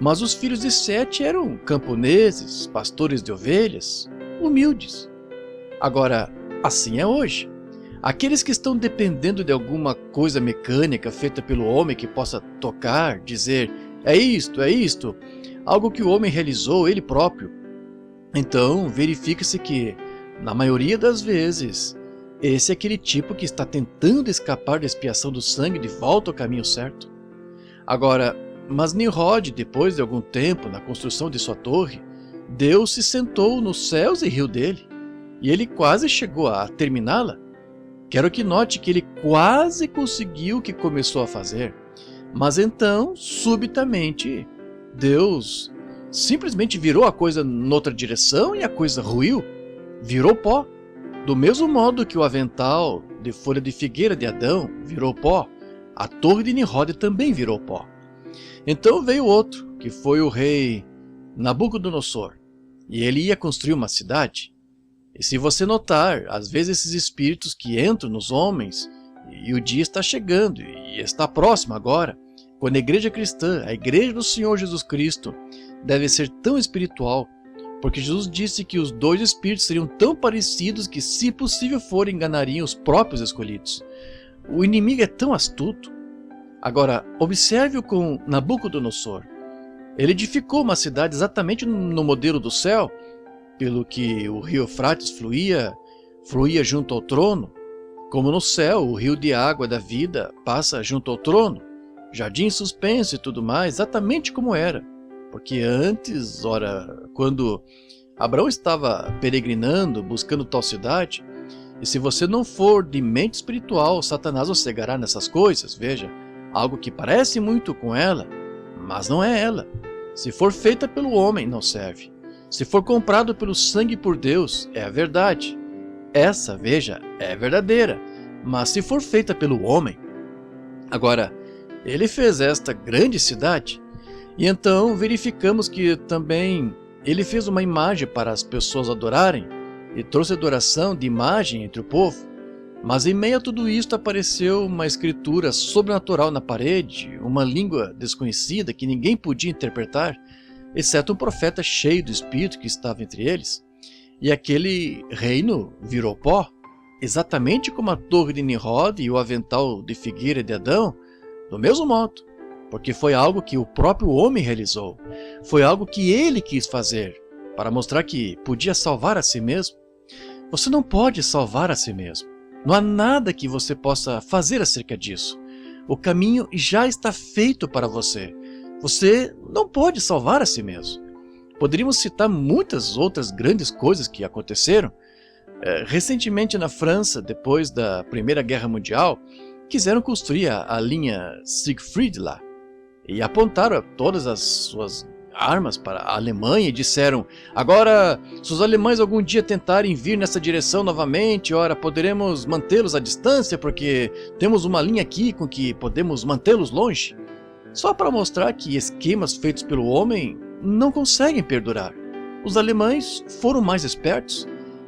Mas os filhos de Sete eram camponeses, pastores de ovelhas, humildes. Agora, assim é hoje. Aqueles que estão dependendo de alguma coisa mecânica feita pelo homem que possa tocar, dizer, é isto, algo que o homem realizou ele próprio. Então, verifica-se que, na maioria das vezes, esse é aquele tipo que está tentando escapar da expiação do sangue de volta ao caminho certo. Agora, mas Nimrod, depois de algum tempo na construção de sua torre, Deus se sentou nos céus e riu dele, e ele quase chegou a terminá-la. Quero que note que ele quase conseguiu o que começou a fazer, mas então, subitamente, Deus simplesmente virou a coisa noutra direção e a coisa ruiu, virou pó. Do mesmo modo que o avental de folha de figueira de Adão virou pó, a torre de Nimrod também virou pó. Então veio outro, que foi o rei Nabucodonosor, e ele ia construir uma cidade. E se você notar, às vezes esses espíritos que entram nos homens, e o dia está chegando, e está próximo agora, quando a igreja cristã, a igreja do Senhor Jesus Cristo, deve ser tão espiritual, porque Jesus disse que os dois espíritos seriam tão parecidos que, se possível for, enganariam os próprios escolhidos. O inimigo é tão astuto. Agora, observe-o com Nabucodonosor. Ele edificou uma cidade exatamente no modelo do céu, pelo que o rio Eufrates fluía junto ao trono, como no céu o rio de água da vida passa junto ao trono, jardim suspenso e tudo mais, exatamente como era. Porque antes, quando Abraão estava peregrinando, buscando tal cidade, e se você não for de mente espiritual, Satanás o cegará nessas coisas, veja, algo que parece muito com ela, mas não é ela. Se for feita pelo homem, não serve. Se for comprado pelo sangue por Deus, é a verdade. Essa, veja, é verdadeira. Mas se for feita pelo homem... Agora, ele fez esta grande cidade, e então verificamos que também ele fez uma imagem para as pessoas adorarem, e trouxe adoração de imagem entre o povo. Mas em meio a tudo isto apareceu uma escritura sobrenatural na parede, uma língua desconhecida que ninguém podia interpretar, exceto um profeta cheio do Espírito que estava entre eles. E aquele reino virou pó, exatamente como a torre de Nimrod e o avental de figueira de Adão, do mesmo modo, porque foi algo que o próprio homem realizou, foi algo que ele quis fazer, para mostrar que podia salvar a si mesmo. Você não pode salvar a si mesmo, não há nada que você possa fazer acerca disso. O caminho já está feito para você. Você não pode salvar a si mesmo. Poderíamos citar muitas outras grandes coisas que aconteceram. Recentemente na França, depois da Primeira Guerra Mundial, quiseram construir a linha Siegfried lá. E apontaram todas as suas armas para a Alemanha e disseram: agora, se os alemães algum dia tentarem vir nessa direção novamente, ora, poderemos mantê-los à distância, porque temos uma linha aqui com que podemos mantê-los longe. Só para mostrar que esquemas feitos pelo homem não conseguem perdurar. Os alemães foram mais espertos.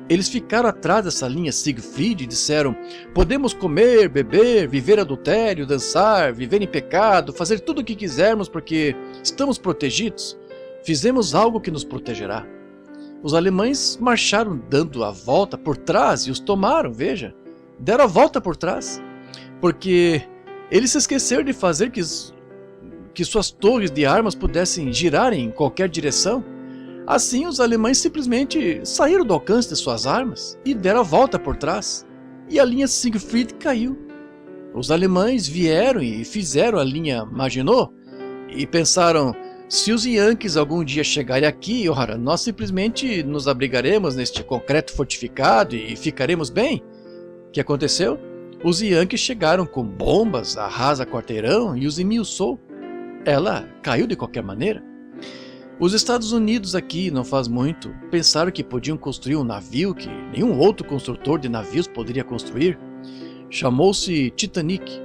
Eles ficaram atrás dessa linha Siegfried e disseram: podemos comer, beber, viver adultério, dançar, viver em pecado, fazer tudo o que quisermos porque estamos protegidos. Fizemos algo que nos protegerá. Os alemães marcharam dando a volta por trás e os tomaram, veja. Deram a volta por trás. Porque eles se esqueceram de fazer que suas torres de armas pudessem girar em qualquer direção. Assim, os alemães simplesmente saíram do alcance de suas armas e deram a volta por trás. E a linha Siegfried caiu. os alemães vieram e fizeram a linha Maginot e pensaram, se os Yankees algum dia chegarem aqui, ora, nós simplesmente nos abrigaremos neste concreto fortificado e ficaremos bem. O que aconteceu? Os Yankees chegaram com bombas, arrasa-quarteirão e os emilçou. Ela caiu de qualquer maneira. Os Estados Unidos aqui, não faz muito, pensaram que podiam construir um navio que nenhum outro construtor de navios poderia construir. Chamou-se Titanic.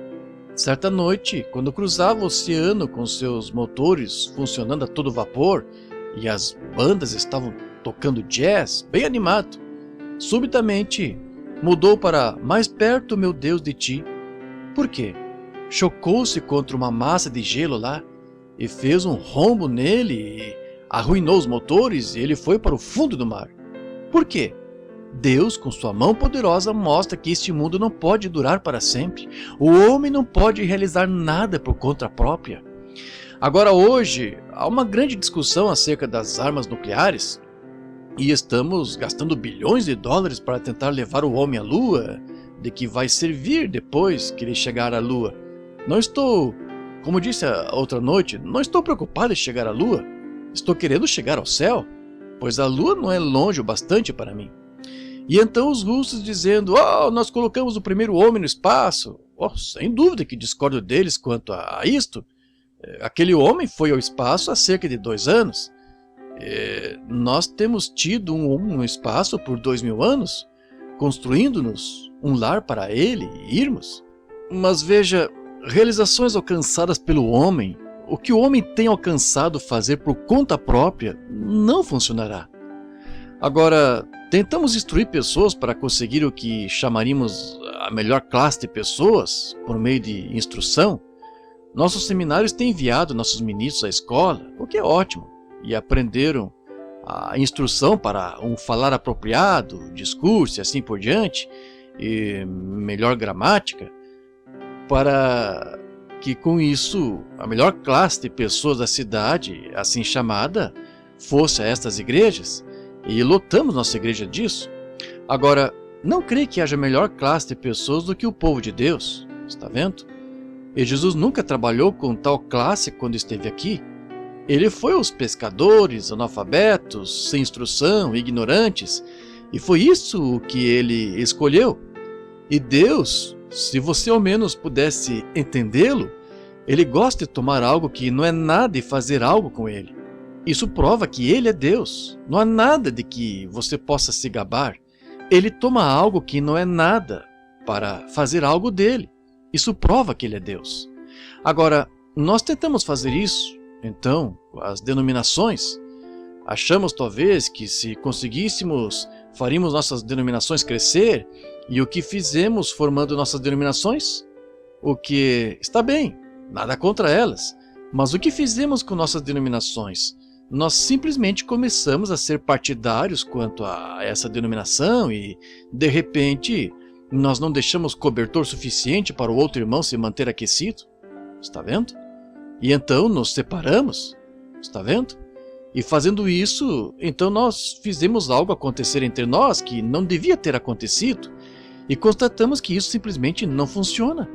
Certa noite, quando cruzava o oceano com seus motores funcionando a todo vapor e as bandas estavam tocando jazz, bem animado, subitamente mudou para mais perto, meu Deus, de ti. Por quê? Chocou-se contra uma massa de gelo lá e fez um rombo nele e arruinou os motores e ele foi para o fundo do mar. Por quê? Deus, com sua mão poderosa, mostra que este mundo não pode durar para sempre. O homem não pode realizar nada por conta própria. Agora, hoje, há uma grande discussão acerca das armas nucleares e estamos gastando bilhões de dólares para tentar levar o homem à Lua, de que vai servir depois que ele chegar à Lua. Não estou, como disse a outra noite, não estou preocupado em chegar à Lua. Estou querendo chegar ao céu, pois a Lua não é longe o bastante para mim. E então os russos dizendo, nós colocamos o primeiro homem no espaço. Sem dúvida que discordo deles quanto a isto. Aquele homem foi ao espaço há cerca de 2 anos. Nós temos tido um homem no espaço por 2000 anos, construindo-nos um lar para ele e irmos. Mas veja, realizações alcançadas pelo homem, o que o homem tem alcançado fazer por conta própria, não funcionará. Agora, tentamos instruir pessoas para conseguir o que chamaríamos a melhor classe de pessoas por meio de instrução. Nossos seminários têm enviado nossos ministros à escola, o que é ótimo, e aprenderam a instrução para um falar apropriado, discurso e assim por diante, e melhor gramática, para que com isso a melhor classe de pessoas da cidade, assim chamada, fosse a estas igrejas. E lotamos nossa igreja disso. Agora, não creio que haja melhor classe de pessoas do que o povo de Deus. Está vendo? E Jesus nunca trabalhou com tal classe quando esteve aqui. Ele foi aos pescadores, analfabetos, sem instrução, ignorantes. E foi isso o que ele escolheu. E Deus, se você ao menos pudesse entendê-lo, ele gosta de tomar algo que não é nada e fazer algo com ele. Isso prova que ele é Deus. Não há nada de que você possa se gabar. Ele toma algo que não é nada para fazer algo dele. Isso prova que ele é Deus. Agora, nós tentamos fazer isso, então, com as denominações. Achamos talvez que se conseguíssemos, faríamos nossas denominações crescer, e o que fizemos formando nossas denominações? O que está bem, nada contra elas. Mas o que fizemos com nossas denominações? Nós simplesmente começamos a ser partidários quanto a essa denominação e, de repente, nós não deixamos cobertor suficiente para o outro irmão se manter aquecido. Está vendo? E então nos separamos. Está vendo? E fazendo isso, então nós fizemos algo acontecer entre nós que não devia ter acontecido e constatamos que isso simplesmente não funciona.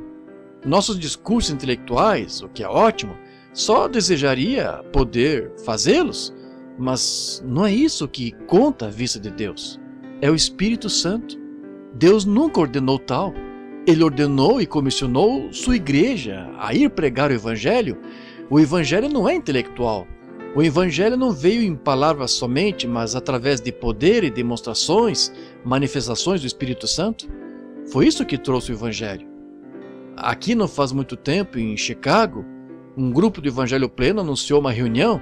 Nossos discursos intelectuais, o que é ótimo, só desejaria poder fazê-los, mas não é isso que conta à vista de Deus. É o Espírito Santo. Deus nunca ordenou tal. Ele ordenou e comissionou sua igreja a ir pregar o Evangelho. O Evangelho não é intelectual. O Evangelho não veio em palavras somente, mas através de poder e demonstrações, manifestações do Espírito Santo. Foi isso que trouxe o Evangelho. Aqui não faz muito tempo, em Chicago, um grupo do Evangelho Pleno anunciou uma reunião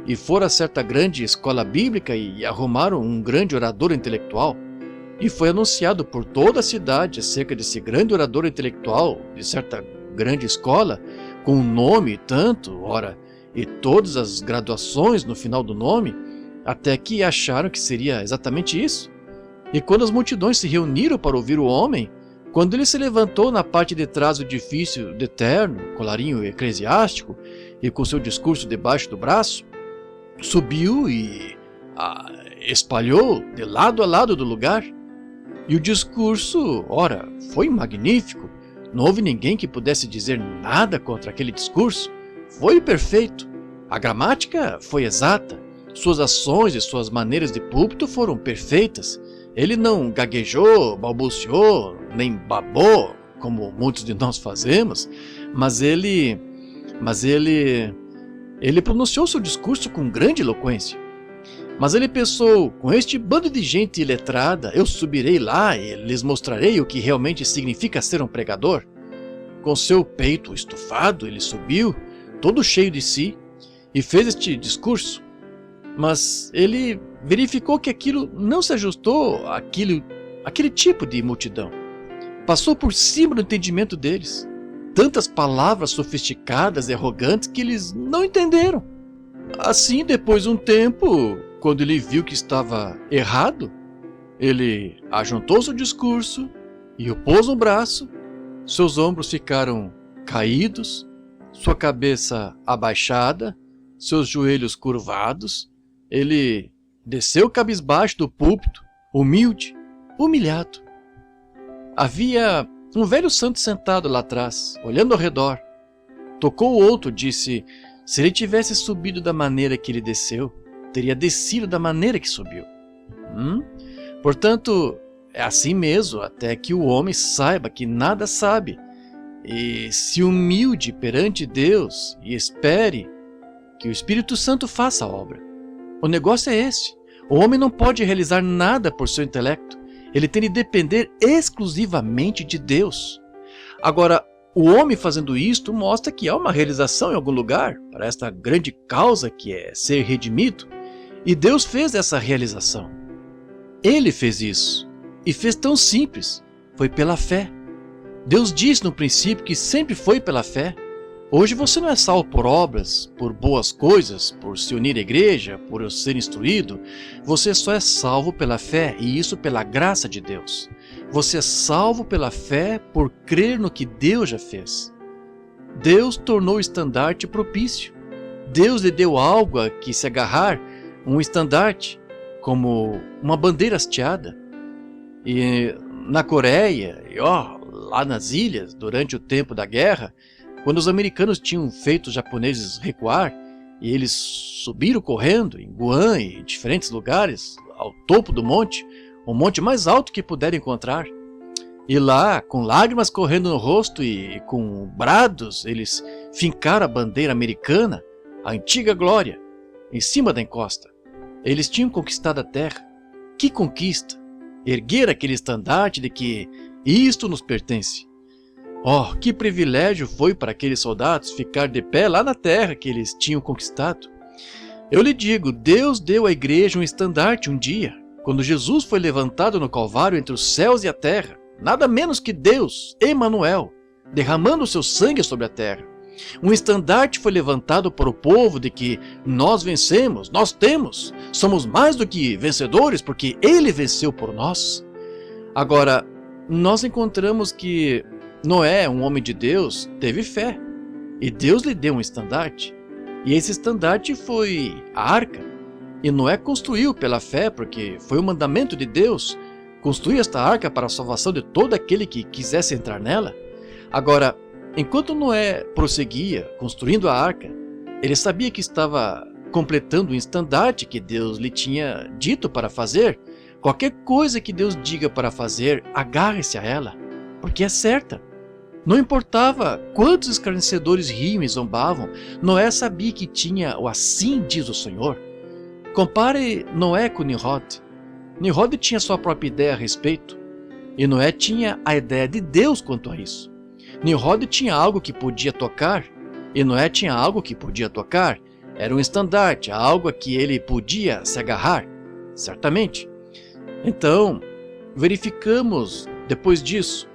e foram a certa grande escola bíblica e arrumaram um grande orador intelectual. E foi anunciado por toda a cidade acerca desse grande orador intelectual de certa grande escola, com um nome e tanto, e todas as graduações no final do nome, até que acharam que seria exatamente isso. E quando as multidões se reuniram para ouvir o homem, quando ele se levantou na parte de trás do edifício de terno, colarinho eclesiástico, e com seu discurso debaixo do braço, subiu e espalhou de lado a lado do lugar. E o discurso, foi magnífico. Não houve ninguém que pudesse dizer nada contra aquele discurso. Foi perfeito. A gramática foi exata. Suas ações e suas maneiras de púlpito foram perfeitas. Ele não gaguejou, balbuciou, nem babou, como muitos de nós fazemos, mas ele pronunciou seu discurso com grande eloquência. Mas ele pensou, com este bando de gente iletrada, eu subirei lá e lhes mostrarei o que realmente significa ser um pregador. Com seu peito estufado, ele subiu, todo cheio de si, e fez este discurso. Mas ele verificou que aquilo não se ajustou àquele tipo de multidão. Passou por cima do entendimento deles. Tantas palavras sofisticadas e arrogantes que eles não entenderam. Assim, depois de um tempo, quando ele viu que estava errado, ele ajuntou seu discurso e o pôs no braço. Seus ombros ficaram caídos, sua cabeça abaixada, seus joelhos curvados. Ele desceu cabisbaixo do púlpito, humilde, humilhado. Havia um velho santo sentado lá atrás, olhando ao redor. Tocou o outro, disse: se ele tivesse subido da maneira que ele desceu, teria descido da maneira que subiu. Portanto, é assim mesmo, até que o homem saiba que nada sabe, e se humilde perante Deus e espere que o Espírito Santo faça a obra. O negócio é esse. O homem não pode realizar nada por seu intelecto. Ele tem de depender exclusivamente de Deus. Agora, o homem fazendo isto mostra que há uma realização em algum lugar para esta grande causa que é ser redimido. E Deus fez essa realização. Ele fez isso. E fez tão simples. Foi pela fé. Deus disse no princípio que sempre foi pela fé. Hoje você não é salvo por obras, por boas coisas, por se unir à igreja, por ser instruído. Você só é salvo pela fé, e isso pela graça de Deus. Você é salvo pela fé por crer no que Deus já fez. Deus tornou o estandarte propício. Deus lhe deu algo a que se agarrar, um estandarte, como uma bandeira hasteada. E na Coreia, lá nas ilhas, durante o tempo da guerra, quando os americanos tinham feito os japoneses recuar, e eles subiram correndo em Guam e em diferentes lugares, ao topo do monte, o monte mais alto que puderam encontrar. E lá, com lágrimas correndo no rosto e com brados, eles fincaram a bandeira americana, a antiga glória, em cima da encosta. Eles tinham conquistado a terra. Que conquista! Erguer aquele estandarte de que isto nos pertence. Oh, que privilégio foi para aqueles soldados ficar de pé lá na terra que eles tinham conquistado. Eu lhe digo, Deus deu à igreja um estandarte um dia, quando Jesus foi levantado no Calvário entre os céus e a terra, nada menos que Deus, Emanuel, derramando o seu sangue sobre a terra. Um estandarte foi levantado para o povo de que nós vencemos, nós temos, somos mais do que vencedores porque Ele venceu por nós. Agora, nós encontramos que Noé, um homem de Deus, teve fé, e Deus lhe deu um estandarte, e esse estandarte foi a arca, e Noé construiu pela fé, porque foi o mandamento de Deus, construir esta arca para a salvação de todo aquele que quisesse entrar nela. Agora, enquanto Noé prosseguia construindo a arca, ele sabia que estava completando o estandarte que Deus lhe tinha dito para fazer. Qualquer coisa que Deus diga para fazer, agarre-se a ela, porque é certa. Não importava quantos escarnecedores riam e zombavam, Noé sabia que tinha o assim diz o Senhor. Compare Noé com Nimrod. Nimrod tinha sua própria ideia a respeito, e Noé tinha a ideia de Deus quanto a isso. Nimrod tinha algo que podia tocar, e Noé tinha algo que podia tocar. Era um estandarte, algo a que ele podia se agarrar, certamente. Então, verificamos depois disso.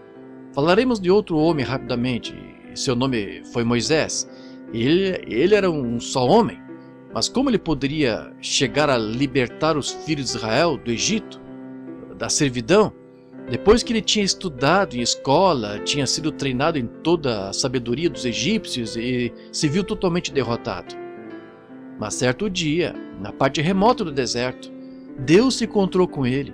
Falaremos de outro homem rapidamente. Seu nome foi Moisés. Ele era um só homem. Mas como ele poderia chegar a libertar os filhos de Israel do Egito, da servidão, depois que ele tinha estudado em escola, tinha sido treinado em toda a sabedoria dos egípcios e se viu totalmente derrotado? Mas certo dia, na parte remota do deserto, Deus se encontrou com ele,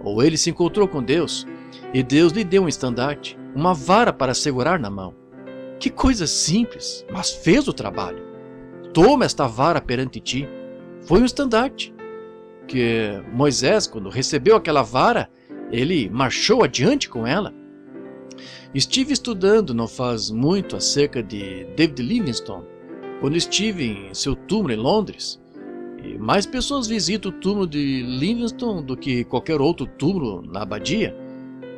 ou ele se encontrou com Deus, E Deus lhe deu um estandarte, uma vara para segurar na mão. Que coisa simples, mas fez o trabalho. Toma esta vara perante ti. Foi um estandarte. Que Moisés, quando recebeu aquela vara, ele marchou adiante com ela. Estive estudando não faz muito acerca de David Livingstone, quando estive em seu túmulo em Londres. E mais pessoas visitam o túmulo de Livingstone do que qualquer outro túmulo na abadia.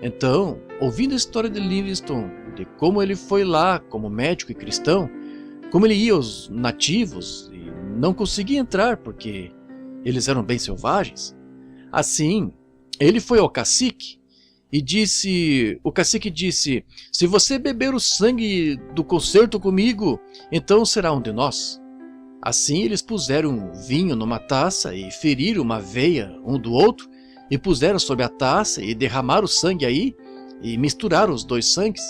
Então, ouvindo a história de Livingstone, de como ele foi lá como médico e cristão, como ele ia aos nativos e não conseguia entrar porque eles eram bem selvagens. Assim, ele foi ao cacique e o cacique disse: se você beber o sangue do concerto comigo, então será um de nós. Assim eles puseram vinho numa taça e feriram uma veia um do outro e puseram sobre a taça e derramaram o sangue aí e misturaram os dois sangues.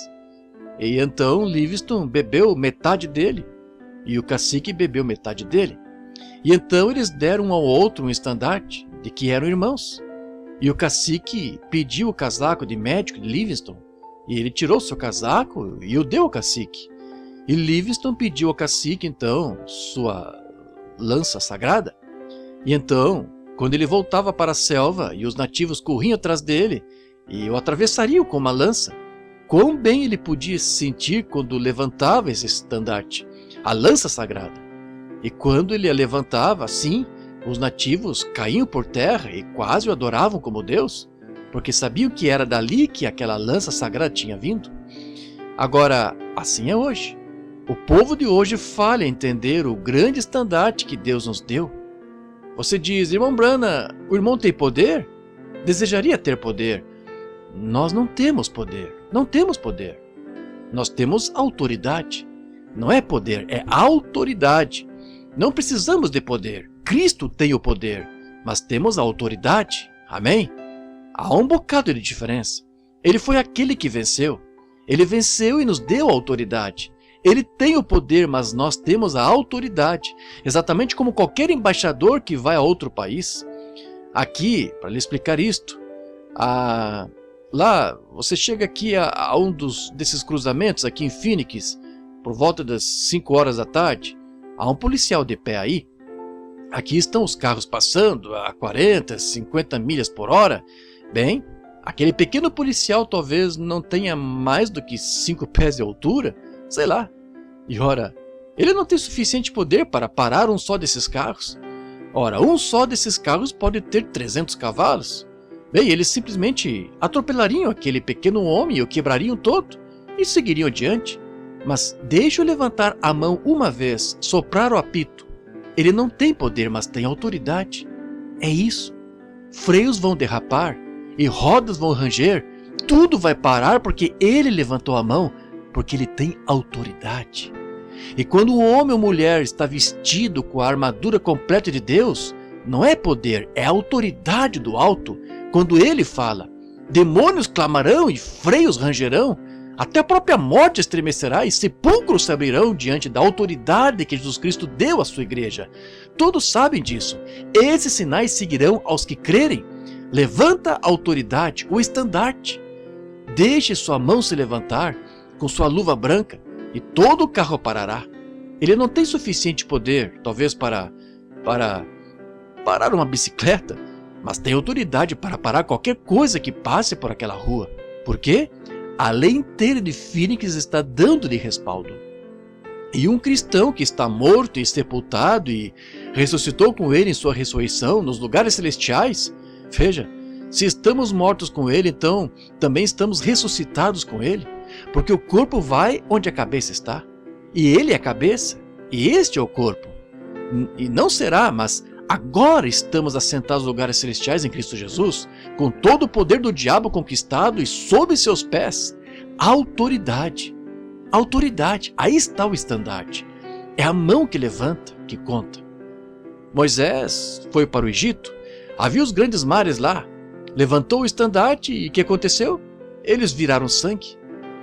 E então Livingstone bebeu metade dele e o cacique bebeu metade dele. E então eles deram um ao outro um estandarte de que eram irmãos. E o cacique pediu o casaco de médico de Livingstone, e ele tirou seu casaco e o deu ao cacique. E Livingstone pediu ao cacique, então, sua lança sagrada. E então, quando ele voltava para a selva e os nativos corriam atrás dele e o atravessariam com uma lança, quão bem ele podia se sentir quando levantava esse estandarte, a lança sagrada. E quando ele a levantava assim, os nativos caíam por terra e quase o adoravam como Deus, porque sabiam que era dali que aquela lança sagrada tinha vindo. Agora, assim é hoje. O povo de hoje falha em entender o grande estandarte que Deus nos deu. Você diz: irmão Brana, o irmão tem poder? Desejaria ter poder. Nós não temos poder. Não temos poder. Nós temos autoridade. Não é poder, é autoridade. Não precisamos de poder. Cristo tem o poder, mas temos a autoridade. Amém? Há um bocado de diferença. Ele foi aquele que venceu. Ele venceu e nos deu a autoridade. Ele tem o poder, mas nós temos a autoridade. Exatamente como qualquer embaixador que vai a outro país. Aqui, para lhe explicar isto, lá você chega aqui a um desses cruzamentos aqui em Phoenix, por volta das 5 horas da tarde. Há um policial de pé aí. Aqui estão os carros passando a 40, 50 milhas por hora. Bem, aquele pequeno policial talvez não tenha mais do que 5 pés de altura, sei lá. E ora, ele não tem suficiente poder para parar um só desses carros. Ora, um só desses carros pode ter 300 cavalos. Bem, eles simplesmente atropelariam aquele pequeno homem e o quebrariam todo e seguiriam adiante. Mas deixa eu levantar a mão uma vez, soprar o apito. Ele não tem poder, mas tem autoridade. É isso. Freios vão derrapar e rodas vão ranger. Tudo vai parar porque ele levantou a mão, porque ele tem autoridade. E quando o homem ou mulher está vestido com a armadura completa de Deus, não é poder, é autoridade do alto. Quando ele fala, demônios clamarão e freios rangerão, até a própria morte estremecerá e sepulcros se abrirão diante da autoridade que Jesus Cristo deu à sua igreja. Todos sabem disso. Esses sinais seguirão aos que crerem. Levanta a autoridade, o estandarte. Deixe sua mão se levantar com sua luva branca e todo o carro parará. Ele não tem suficiente poder, talvez para parar uma bicicleta, mas tem autoridade para parar qualquer coisa que passe por aquela rua. Por quê? A lei inteira de Phoenix está dando-lhe respaldo. E um cristão que está morto e sepultado e ressuscitou com ele em sua ressurreição nos lugares celestiais, veja, se estamos mortos com ele, então também estamos ressuscitados com ele, porque o corpo vai onde a cabeça está, e ele é a cabeça, e este é o corpo. E não será, mas agora estamos assentados nos lugares celestiais em Cristo Jesus, com todo o poder do diabo conquistado e sob seus pés. Autoridade. Autoridade. Aí está o estandarte. É a mão que levanta, que conta. Moisés foi para o Egito. Havia os grandes mares lá. Levantou o estandarte e o que aconteceu? Eles viraram sangue.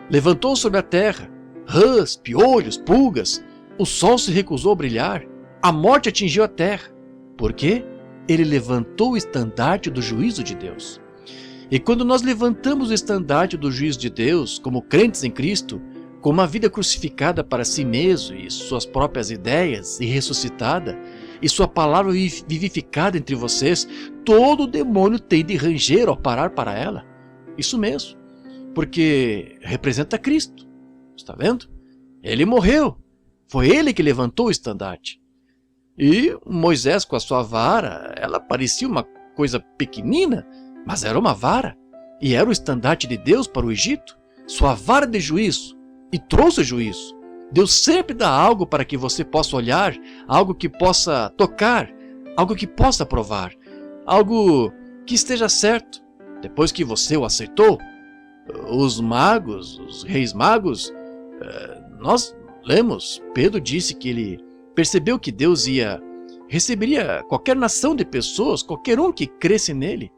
Levantou sobre a terra rãs, piolhos, pulgas. O sol se recusou a brilhar. A morte atingiu a terra. Por quê? Ele levantou o estandarte do juízo de Deus. E quando nós levantamos o estandarte do juízo de Deus, como crentes em Cristo, com uma vida crucificada para si mesmo e suas próprias ideias, e ressuscitada, e sua palavra vivificada entre vocês, todo demônio tem de ranger ao parar para ela. Isso mesmo, porque representa Cristo. Está vendo? Ele morreu. Foi ele que levantou o estandarte. E Moisés, com a sua vara, ela parecia uma coisa pequenina, mas era uma vara. E era o estandarte de Deus para o Egito, sua vara de juízo. E trouxe juízo. Deus sempre dá algo para que você possa olhar, algo que possa tocar, algo que possa provar, algo que esteja certo. Depois que você o aceitou, os magos, os reis magos, nós lemos, Pedro disse que ele percebeu que Deus receberia qualquer nação de pessoas, qualquer um que cresce nele.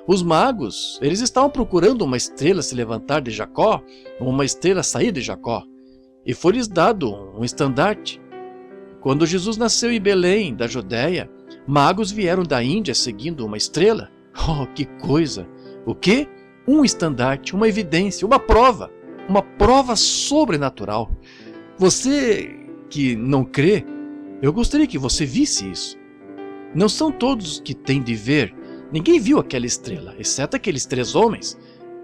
Os magos, eles estavam procurando uma estrela se levantar de Jacó, uma estrela sair de Jacó, e foi-lhes dado um estandarte. Quando Jesus nasceu em Belém, da Judéia, magos vieram da Índia seguindo uma estrela. Oh, que coisa! O quê? Um estandarte, uma evidência, uma prova sobrenatural. Você que não crê, eu gostaria que você visse isso. Não são todos que têm de ver. Ninguém viu aquela estrela, exceto aqueles 3 homens.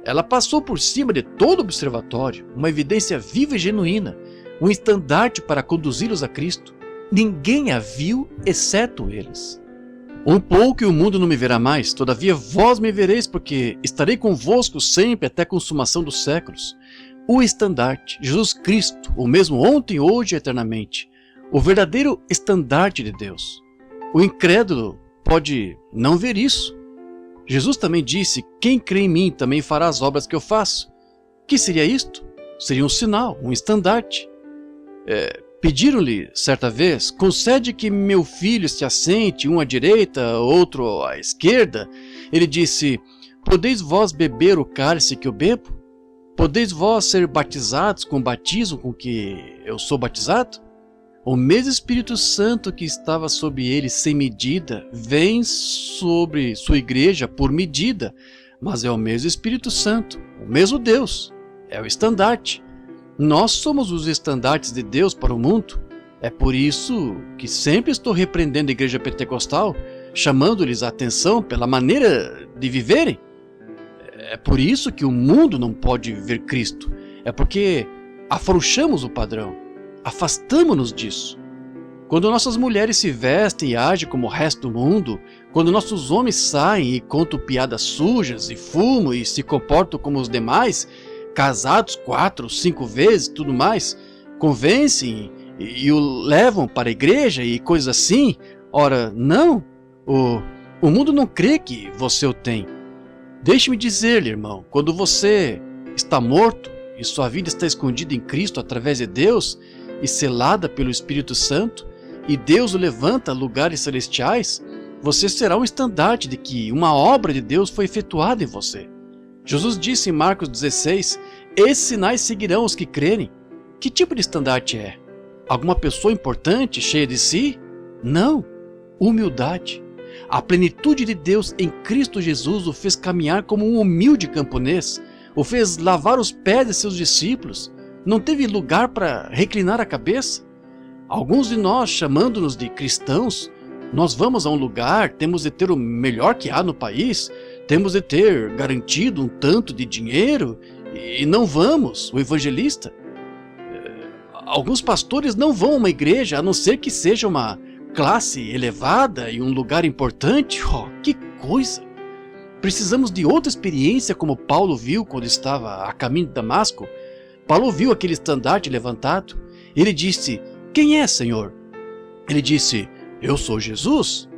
Ela passou por cima de todo o observatório, uma evidência viva e genuína, um estandarte para conduzi-los a Cristo. Ninguém a viu, exceto eles. Um pouco e o mundo não me verá mais, todavia vós me vereis, porque estarei convosco sempre até a consumação dos séculos. O estandarte, Jesus Cristo, o mesmo ontem, hoje e eternamente. O verdadeiro estandarte de Deus. O incrédulo pode não ver isso. Jesus também disse, quem crê em mim também fará as obras que eu faço. Que seria isto? Seria um sinal, um estandarte. Pediram-lhe, certa vez, concede que meu filho se assente, um à direita, outro à esquerda. Ele disse, podeis vós beber o cálice que eu bebo? Podeis vós ser batizados com o batismo com que eu sou batizado? O mesmo Espírito Santo que estava sobre ele sem medida, vem sobre sua igreja por medida, mas é o mesmo Espírito Santo, o mesmo Deus, é o estandarte. Nós somos os estandartes de Deus para o mundo. É por isso que sempre estou repreendendo a igreja pentecostal, chamando-lhes a atenção pela maneira de viverem. É por isso que o mundo não pode ver Cristo, é porque afrouxamos o padrão. Afastamo-nos disso. Quando nossas mulheres se vestem e agem como o resto do mundo, quando nossos homens saem e contam piadas sujas e fumam e se comportam como os demais, casados 4, 5 vezes, tudo mais, convencem e o levam para a igreja e coisas assim, ora, não, o mundo não crê que você o tem. Deixe-me dizer-lhe, irmão, quando você está morto e sua vida está escondida em Cristo através de Deus, e selada pelo Espírito Santo, e Deus o levanta a lugares celestiais, você será um estandarte de que uma obra de Deus foi efetuada em você. Jesus disse em Marcos 16, esses sinais seguirão os que crerem. Que tipo de estandarte é? Alguma pessoa importante, cheia de si? Não, humildade. A plenitude de Deus em Cristo Jesus o fez caminhar como um humilde camponês, o fez lavar os pés de seus discípulos, não teve lugar para reclinar a cabeça. Alguns de nós, chamando-nos de cristãos, nós vamos a um lugar, temos de ter o melhor que há no país, temos de ter garantido um tanto de dinheiro, e não vamos, o evangelista. Alguns pastores não vão a uma igreja, a não ser que seja uma classe elevada e um lugar importante. Oh, que coisa! Precisamos de outra experiência como Paulo viu quando estava a caminho de Damasco. Paulo viu aquele estandarte levantado. Ele disse, quem é, Senhor? Ele disse, eu sou Jesus.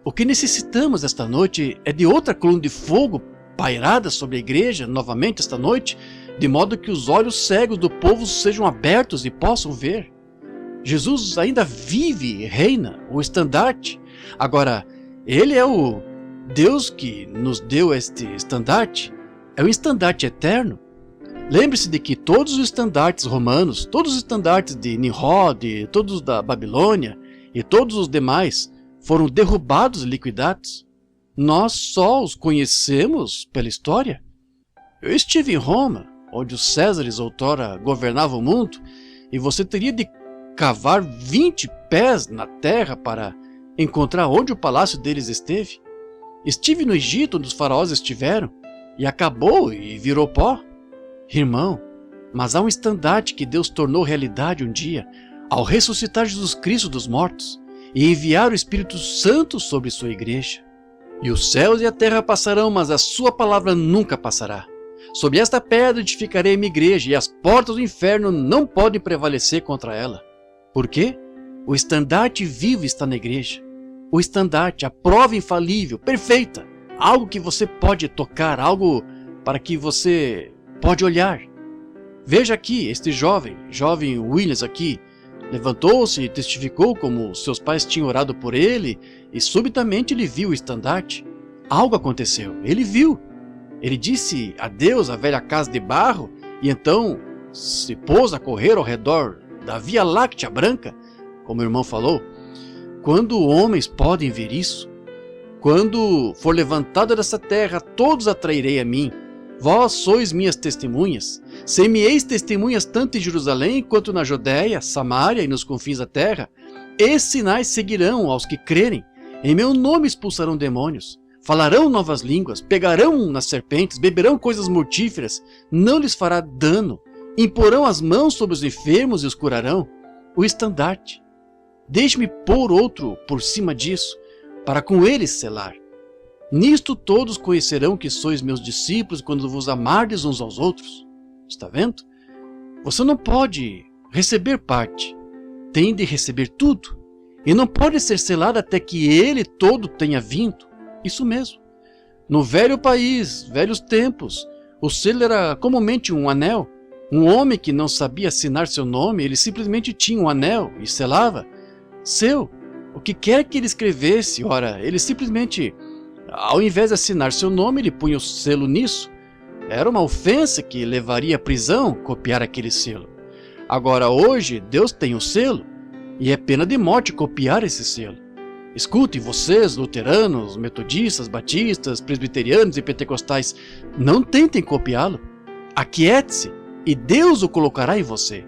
O que necessitamos esta noite é de outra coluna de fogo pairada sobre a igreja novamente esta noite, de modo que os olhos cegos do povo sejam abertos e possam ver. Jesus ainda vive e reina, o estandarte. Agora, ele é o Deus que nos deu este estandarte. É um estandarte eterno. Lembre-se de que todos os estandartes romanos, todos os estandartes de Nimrod, todos da Babilônia e todos os demais foram derrubados e liquidados. Nós só os conhecemos pela história. Eu estive em Roma, onde os Césares outrora governavam o mundo, e você teria de cavar 20 pés na terra para encontrar onde o palácio deles esteve. Estive no Egito, onde os faraós estiveram, e acabou e virou pó. Irmão, mas há um estandarte que Deus tornou realidade um dia, ao ressuscitar Jesus Cristo dos mortos e enviar o Espírito Santo sobre sua igreja. E os céus e a terra passarão, mas a sua palavra nunca passará. Sob esta pedra edificarei a minha igreja, e as portas do inferno não podem prevalecer contra ela. Por quê? O estandarte vivo está na igreja. O estandarte, a prova infalível, perfeita. Algo que você pode tocar, algo para que você pode olhar. Veja aqui, este jovem Williams aqui, levantou-se e testificou como seus pais tinham orado por ele, e subitamente ele viu o estandarte. Algo aconteceu, ele viu. Ele disse adeus à velha casa de barro, e então se pôs a correr ao redor da Via Láctea branca, como o irmão falou. Quando homens podem ver isso? Quando for levantado dessa terra, todos atrairei a mim. Vós sois minhas testemunhas. Ser-me-eis testemunhas tanto em Jerusalém quanto na Judéia, Samaria e nos confins da terra. Esses sinais seguirão aos que crerem. Em meu nome expulsarão demônios. Falarão novas línguas, pegarão nas serpentes, beberão coisas mortíferas. Não lhes fará dano. Imporão as mãos sobre os enfermos e os curarão. O estandarte. Deixe-me pôr outro por cima disso, para com eles selar. Nisto todos conhecerão que sois meus discípulos quando vos amardes uns aos outros. Está vendo? Você não pode receber parte. Tem de receber tudo. E não pode ser selado até que ele todo tenha vindo. Isso mesmo. No velho país, velhos tempos, o selo era comumente um anel. Um homem que não sabia assinar seu nome, ele simplesmente tinha um anel e selava. Seu. O que quer que ele escrevesse, ora, ele simplesmente, ao invés de assinar seu nome, ele punha o selo nisso. Era uma ofensa que levaria à prisão copiar aquele selo. Agora hoje, Deus tem o selo, e é pena de morte copiar esse selo. Escutem, vocês, luteranos, metodistas, batistas, presbiterianos e pentecostais, não tentem copiá-lo. Aquiete-se, e Deus o colocará em você.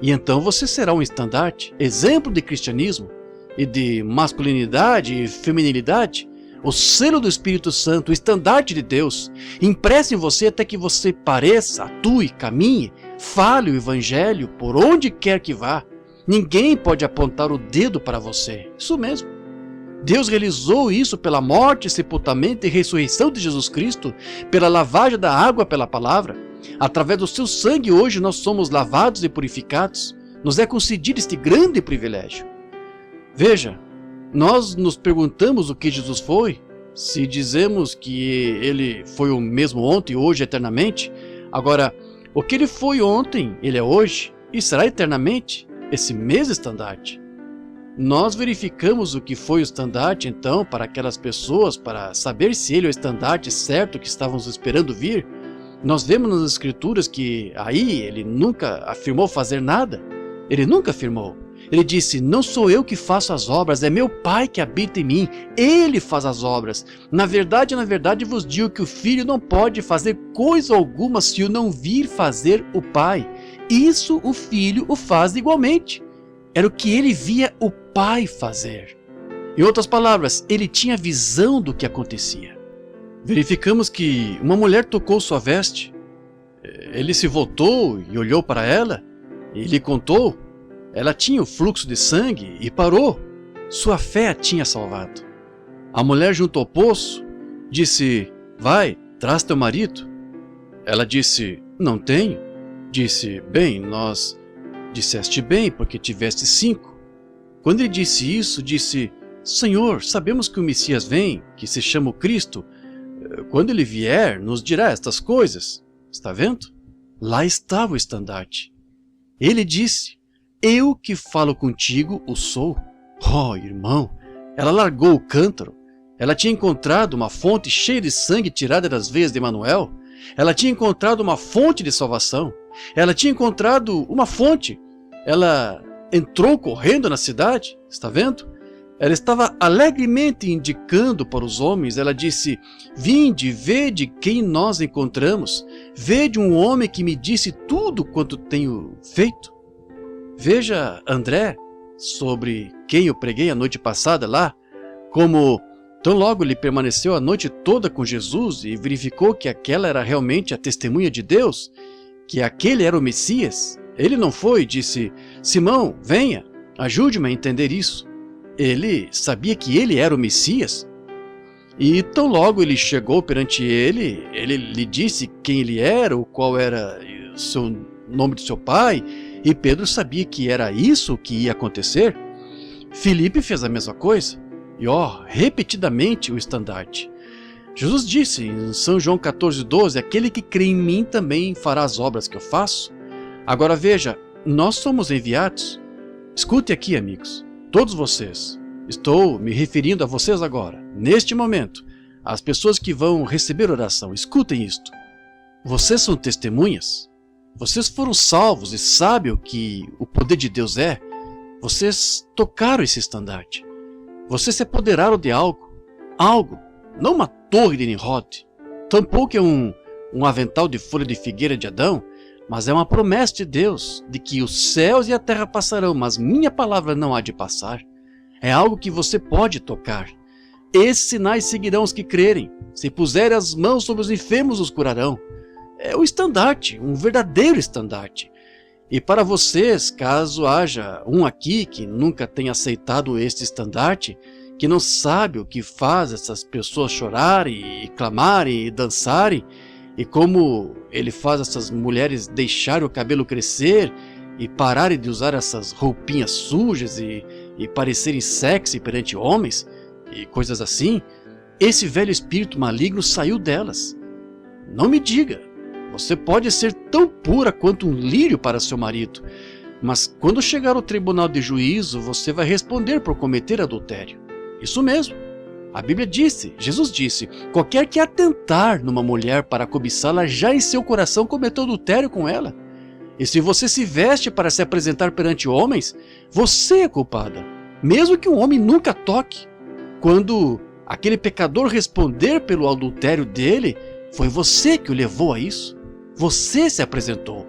E então você será um estandarte, exemplo de cristianismo, e de masculinidade e feminilidade, o selo do Espírito Santo, o estandarte de Deus, impresso em você até que você pareça, atue, caminhe, fale o Evangelho por onde quer que vá. Ninguém pode apontar o dedo para você. Isso mesmo. Deus realizou isso pela morte, sepultamento e ressurreição de Jesus Cristo, pela lavagem da água pela palavra. Através do seu sangue hoje nós somos lavados e purificados. Nos é concedido este grande privilégio. Veja, nós nos perguntamos o que Jesus foi, se dizemos que ele foi o mesmo ontem, hoje, eternamente. Agora, o que ele foi ontem, ele é hoje e será eternamente esse mesmo estandarte. Nós verificamos o que foi o estandarte, então, para aquelas pessoas, para saber se ele é o estandarte certo que estávamos esperando vir. Nós vemos nas Escrituras que aí ele nunca afirmou fazer nada. Ele nunca afirmou. Ele disse, não sou eu que faço as obras, é meu Pai que habita em mim. Ele faz as obras. Na verdade vos digo que o Filho não pode fazer coisa alguma se o não vir fazer o Pai. Isso o Filho o faz igualmente. Era o que ele via o Pai fazer. Em outras palavras, ele tinha visão do que acontecia. Verificamos que uma mulher tocou sua veste. Ele se voltou e olhou para ela e lhe contou. Ela tinha o fluxo de sangue e parou. Sua fé a tinha salvado. A mulher junto ao poço disse, vai, traz teu marido. Ela disse, não tenho. Disse, bem, nós... Disseste bem, porque tiveste 5. Quando ele disse isso, disse, Senhor, sabemos que o Messias vem, que se chama o Cristo. Quando ele vier, nos dirá estas coisas. Está vendo? Lá estava o estandarte. Ele disse, eu que falo contigo o sou. Oh, irmão, ela largou o cântaro. Ela tinha encontrado uma fonte cheia de sangue tirada das veias de Emanuel. Ela tinha encontrado uma fonte de salvação. Ela tinha encontrado uma fonte. Ela entrou correndo na cidade, está vendo? Ela estava alegremente indicando para os homens. Ela disse: vinde, vede quem nós encontramos. Vede um homem que me disse tudo quanto tenho feito. Veja André, sobre quem eu preguei a noite passada lá, como tão logo ele permaneceu a noite toda com Jesus e verificou que aquela era realmente a testemunha de Deus, que aquele era o Messias. Ele não foi e disse: Simão, venha, ajude-me a entender isso. Ele sabia que ele era o Messias. E tão logo ele chegou perante ele lhe disse quem ele era, o qual era o nome de seu pai, e Pedro sabia que era isso que ia acontecer. Filipe fez a mesma coisa, e repetidamente o estandarte. Jesus disse em São João 14,12, aquele que crê em mim também fará as obras que eu faço. Agora veja, nós somos enviados. Escute aqui, amigos, todos vocês. Estou me referindo a vocês agora, neste momento, as pessoas que vão receber oração. Escutem isto. Vocês são testemunhas. Vocês foram salvos e sabem o que o poder de Deus é. Vocês tocaram esse estandarte. Vocês se apoderaram de algo, não uma torre de Nimrod, tampouco é um avental de folha de figueira de Adão, mas é uma promessa de Deus, de que os céus e a terra passarão, mas minha palavra não há de passar. É algo que você pode tocar. Esses sinais seguirão os que crerem. Se puserem as mãos sobre os enfermos, os curarão. É o estandarte, um verdadeiro estandarte. E para vocês, caso haja um aqui que nunca tenha aceitado este estandarte, que não sabe o que faz essas pessoas chorarem e clamarem e dançarem, e como ele faz essas mulheres deixarem o cabelo crescer e pararem de usar essas roupinhas sujas e parecerem sexy perante homens e coisas assim, esse velho espírito maligno saiu delas. Não me diga, você pode ser tão pura quanto um lírio para seu marido, mas quando chegar ao tribunal de juízo, você vai responder por cometer adultério. Isso mesmo. A Bíblia disse, Jesus disse, qualquer que atentar numa mulher para cobiçá-la, já em seu coração cometeu adultério com ela. E se você se veste para se apresentar perante homens, você é culpada, mesmo que um homem nunca toque. Quando aquele pecador responder pelo adultério dele, foi você que o levou a isso. Você se apresentou.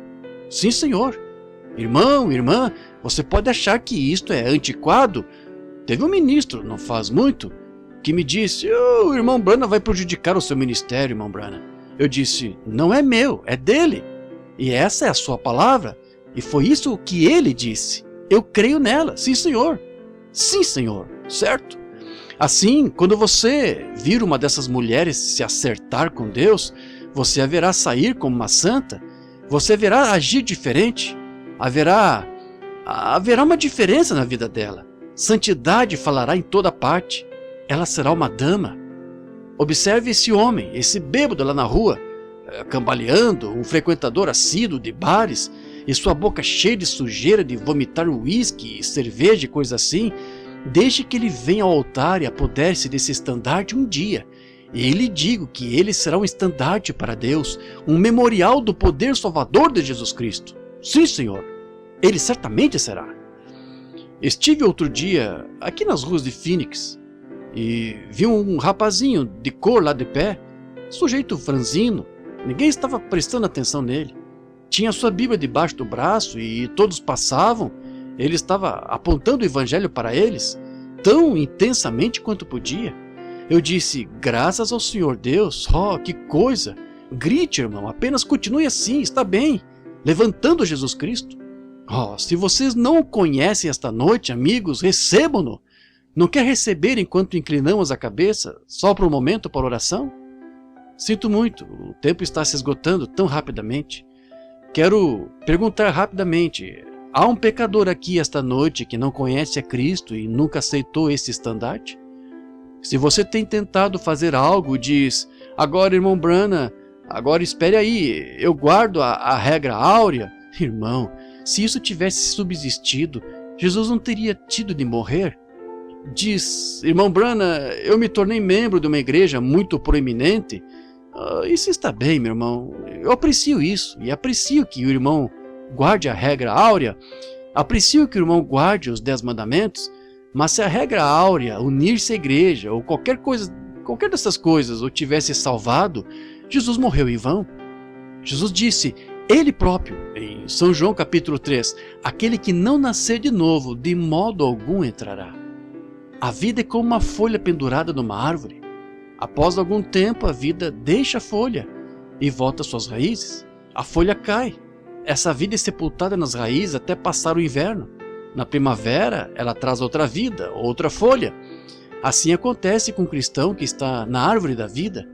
Sim, senhor. Irmão, irmã, você pode achar que isto é antiquado. Teve um ministro, não faz muito, que me disse, o irmão Branham vai prejudicar o seu ministério, irmão Branham. Eu disse, não é meu, é dele. E essa é a sua palavra. E foi isso que ele disse. Eu creio nela, sim senhor. Sim senhor, certo? Assim, quando você vir uma dessas mulheres se acertar com Deus, você haverá sair como uma santa, você haverá agir diferente, haverá uma diferença na vida dela. Santidade falará em toda parte. Ela será uma dama. Observe esse homem, esse bêbado lá na rua, cambaleando, um frequentador assíduo de bares, e sua boca cheia de sujeira de vomitar uísque, cerveja e coisa assim. Deixe que ele venha ao altar e apodere-se desse estandarte um dia. E lhe digo que ele será um estandarte para Deus, um memorial do poder salvador de Jesus Cristo. Sim, senhor, ele certamente será. Estive outro dia aqui nas ruas de Phoenix e vi um rapazinho de cor lá de pé, sujeito franzino, ninguém estava prestando atenção nele. Tinha sua Bíblia debaixo do braço e todos passavam, ele estava apontando o evangelho para eles, tão intensamente quanto podia. Eu disse, graças ao Senhor Deus, que coisa, grite irmão, apenas continue assim, está bem, levantando Jesus Cristo. Se vocês não o conhecem esta noite, amigos, recebam-no. Não quer receber enquanto inclinamos a cabeça, só por um momento para oração? Sinto muito, o tempo está se esgotando tão rapidamente. Quero perguntar rapidamente, há um pecador aqui esta noite que não conhece a Cristo e nunca aceitou esse estandarte? Se você tem tentado fazer algo, diz, agora irmão Branham, agora espere aí, eu guardo a regra áurea. Irmão, se isso tivesse subsistido, Jesus não teria tido de morrer. Diz, irmão Branham, eu me tornei membro de uma igreja muito proeminente. Isso está bem, meu irmão, eu aprecio isso, e aprecio que o irmão guarde a regra áurea, aprecio que o irmão guarde os 10 mandamentos, Mas se a regra áurea, unir-se à igreja, ou qualquer dessas coisas, o tivesse salvado, Jesus morreu em vão. Jesus disse, Ele próprio, em São João capítulo 3, aquele que não nascer de novo, de modo algum entrará. A vida é como uma folha pendurada numa árvore. Após algum tempo, a vida deixa a folha e volta às suas raízes. A folha cai. Essa vida é sepultada nas raízes até passar o inverno. Na primavera, ela traz outra vida, outra folha. Assim acontece com o cristão que está na árvore da vida.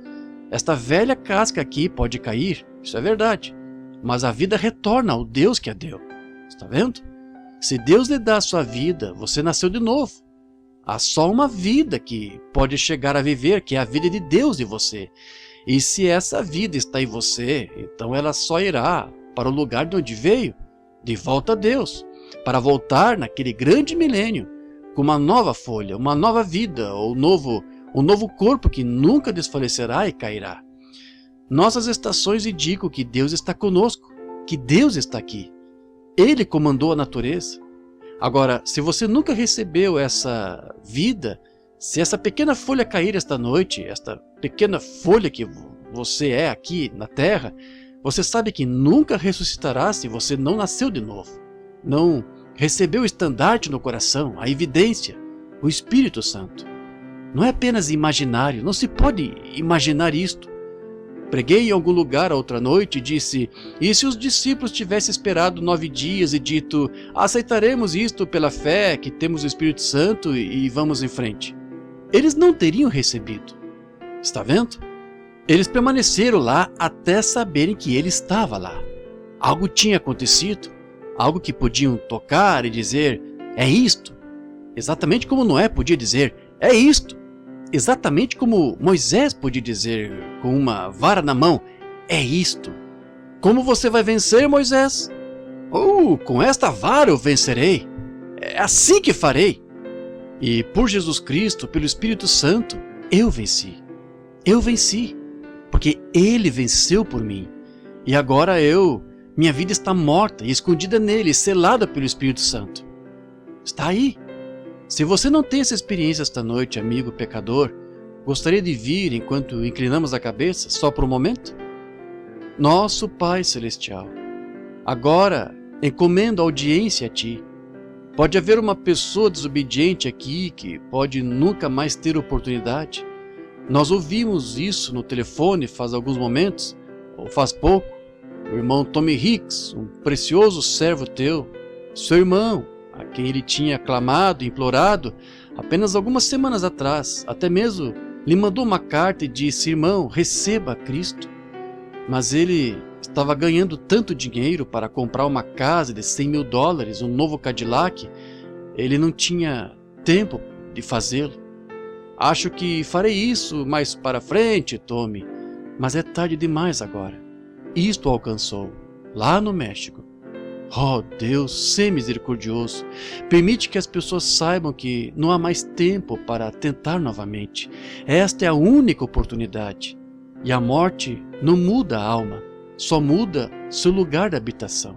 Esta velha casca aqui pode cair, isso é verdade. Mas a vida retorna ao Deus que a deu. Está vendo? Se Deus lhe dá a sua vida, você nasceu de novo. Há só uma vida que pode chegar a viver, que é a vida de Deus em você. E se essa vida está em você, então ela só irá para o lugar de onde veio, de volta a Deus, para voltar naquele grande milênio, com uma nova folha, uma nova vida, ou um novo corpo que nunca desfalecerá e cairá. Nossas estações indicam que Deus está conosco, que Deus está aqui. Ele comandou a natureza. Agora, se você nunca recebeu essa vida, se essa pequena folha cair esta noite, esta pequena folha que você é aqui na terra, você sabe que nunca ressuscitará se você não nasceu de novo. Não recebeu o estandarte no coração, a evidência, o Espírito Santo. Não é apenas imaginário, não se pode imaginar isto. Preguei em algum lugar outra noite e disse, e se os discípulos tivessem esperado 9 dias e dito, aceitaremos isto pela fé que temos o Espírito Santo e vamos em frente? Eles não teriam recebido. Está vendo? Eles permaneceram lá até saberem que ele estava lá. Algo tinha acontecido, algo que podiam tocar e dizer, é isto. Exatamente como Noé podia dizer, é isto. Exatamente como Moisés podia dizer com uma vara na mão, é isto. Como você vai vencer, Moisés? Com esta vara eu vencerei. É assim que farei. E por Jesus Cristo, pelo Espírito Santo, eu venci. Eu venci, porque Ele venceu por mim. E agora minha vida está morta e escondida nele, selada pelo Espírito Santo. Está aí. Se você não tem essa experiência esta noite, amigo pecador, gostaria de vir enquanto inclinamos a cabeça, só por um momento? Nosso Pai Celestial, agora encomendo a audiência a Ti. Pode haver uma pessoa desobediente aqui que pode nunca mais ter oportunidade. Nós ouvimos isso no telefone faz alguns momentos, ou faz pouco. O irmão Tommy Hicks, um precioso servo teu, seu irmão, a quem ele tinha clamado e implorado apenas algumas semanas atrás, até mesmo lhe mandou uma carta e disse, irmão, receba Cristo. Mas ele estava ganhando tanto dinheiro para comprar uma casa de $100.000, um novo Cadillac, ele não tinha tempo de fazê-lo. Acho que farei isso mais para frente, Tommy, mas é tarde demais agora. Isto o alcançou, lá no México. Oh Deus, sê misericordioso, permite que as pessoas saibam que não há mais tempo para tentar novamente. Esta é a única oportunidade. E a morte não muda a alma, só muda seu lugar de habitação.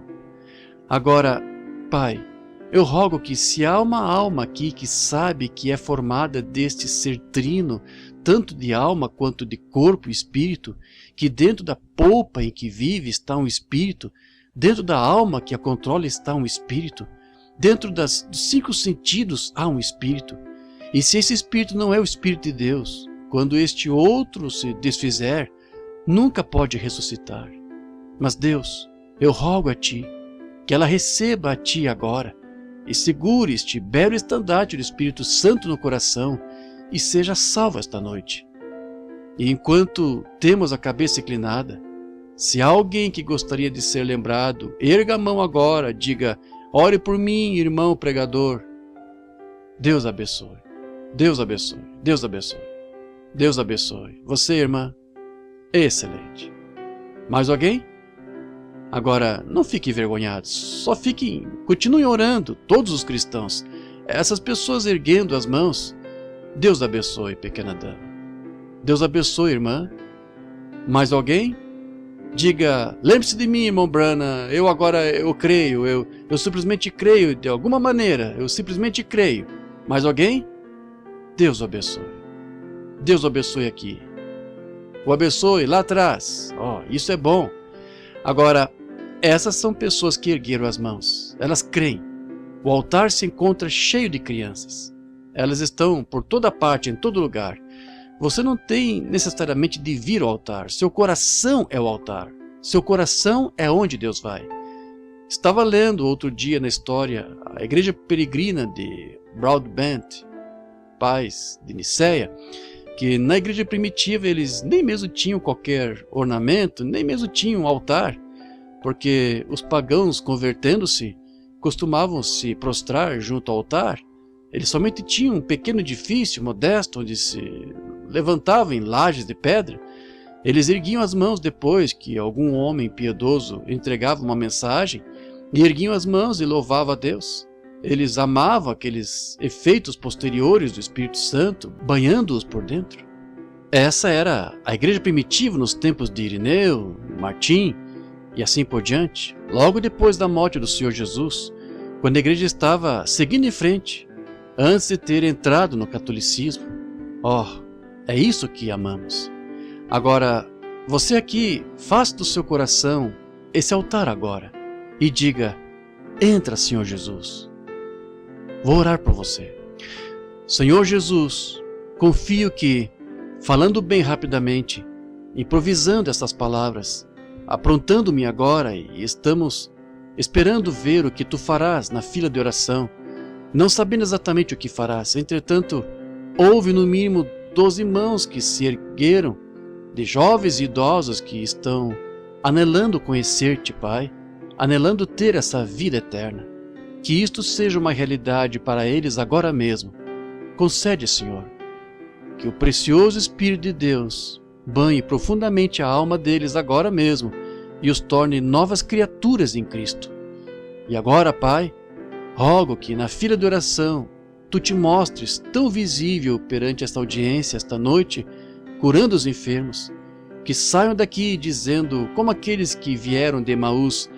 Agora, Pai, eu rogo que se há uma alma aqui que sabe que é formada deste ser trino, tanto de alma quanto de corpo e espírito, que dentro da polpa em que vive está um espírito, dentro da alma que a controla está um espírito, dentro dos 5 sentidos há um espírito. E se esse espírito não é o Espírito de Deus, quando este outro se desfizer, nunca pode ressuscitar. Mas Deus, eu rogo a Ti, que ela receba a Ti agora, e segure este belo estandarte do Espírito Santo no coração, e seja salva esta noite. E enquanto temos a cabeça inclinada, se há alguém que gostaria de ser lembrado, erga a mão agora, diga, ore por mim, irmão pregador. Deus abençoe, Deus abençoe, Deus abençoe, Deus abençoe. Você, irmã, excelente. Mais alguém? Agora, não fiquem envergonhados, só continuem orando, todos os cristãos. Essas pessoas erguendo as mãos. Deus abençoe, pequena dama. Deus abençoe, irmã. Mais alguém? Diga, lembre-se de mim, irmão Branham, eu creio, eu simplesmente creio de alguma maneira, eu simplesmente creio. Mais alguém? Deus o abençoe. Deus o abençoe aqui. O abençoe lá atrás. Isso é bom. Agora, essas são pessoas que ergueram as mãos. Elas creem. O altar se encontra cheio de crianças. Elas estão por toda parte, em todo lugar. Você não tem necessariamente de vir ao altar. Seu coração é o altar. Seu coração é onde Deus vai. Estava lendo outro dia na história a igreja peregrina de Broadbent, pais de Niceia, que na igreja primitiva eles nem mesmo tinham qualquer ornamento, nem mesmo tinham altar, porque os pagãos, convertendo-se, costumavam se prostrar junto ao altar. Eles somente tinham um pequeno edifício modesto onde se levantavam em lajes de pedra. Eles erguiam as mãos depois que algum homem piedoso entregava uma mensagem, e erguiam as mãos e louvavam a Deus. Eles amavam aqueles efeitos posteriores do Espírito Santo, banhando-os por dentro. Essa era a igreja primitiva nos tempos de Irineu, Martim e assim por diante. Logo depois da morte do Senhor Jesus, quando a igreja estava seguindo em frente, antes de ter entrado no catolicismo. É isso que amamos. Agora, você aqui, faça do seu coração esse altar agora e diga: entra, Senhor Jesus. Vou orar por você. Senhor Jesus, confio que, falando bem rapidamente, improvisando essas palavras, aprontando-me agora, e estamos esperando ver o que tu farás na fila de oração, não sabendo exatamente o que farás. Entretanto, houve no mínimo 12 irmãos que se ergueram, de jovens e idosos que estão anelando conhecer-te, Pai, anelando ter essa vida eterna. Que isto seja uma realidade para eles agora mesmo. Concede, Senhor, que o precioso Espírito de Deus banhe profundamente a alma deles agora mesmo e os torne novas criaturas em Cristo. E agora, Pai, rogo que na fila de oração tu te mostres tão visível perante esta audiência esta noite, curando os enfermos, que saiam daqui dizendo, como aqueles que vieram de Emaús: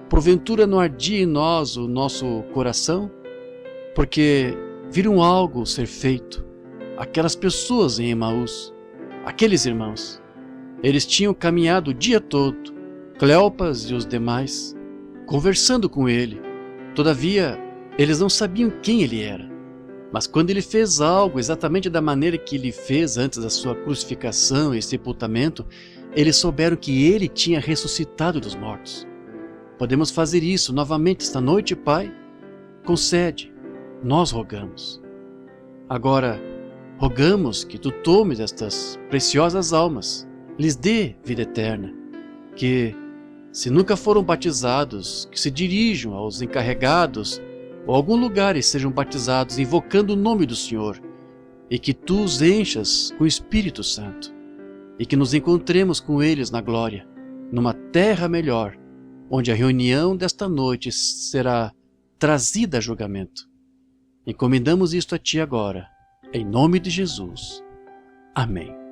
porventura não ardia em nós o nosso coração? Porque viram algo ser feito. Aquelas pessoas em Emaús, aqueles irmãos, eles tinham caminhado o dia todo, Cleopas e os demais, conversando com ele. Todavia, eles não sabiam quem ele era. Mas quando ele fez algo exatamente da maneira que ele fez antes da sua crucificação e sepultamento, eles souberam que ele tinha ressuscitado dos mortos. Podemos fazer isso novamente esta noite, Pai? Concede, nós rogamos. Agora, rogamos que tu tomes estas preciosas almas, lhes dê vida eterna, que, se nunca foram batizados, que se dirijam aos encarregados ou a algum lugar e sejam batizados invocando o nome do Senhor, e que tu os enchas com o Espírito Santo, e que nos encontremos com eles na glória, numa terra melhor, onde a reunião desta noite será trazida a julgamento. Encomendamos isto a ti agora, em nome de Jesus. Amém.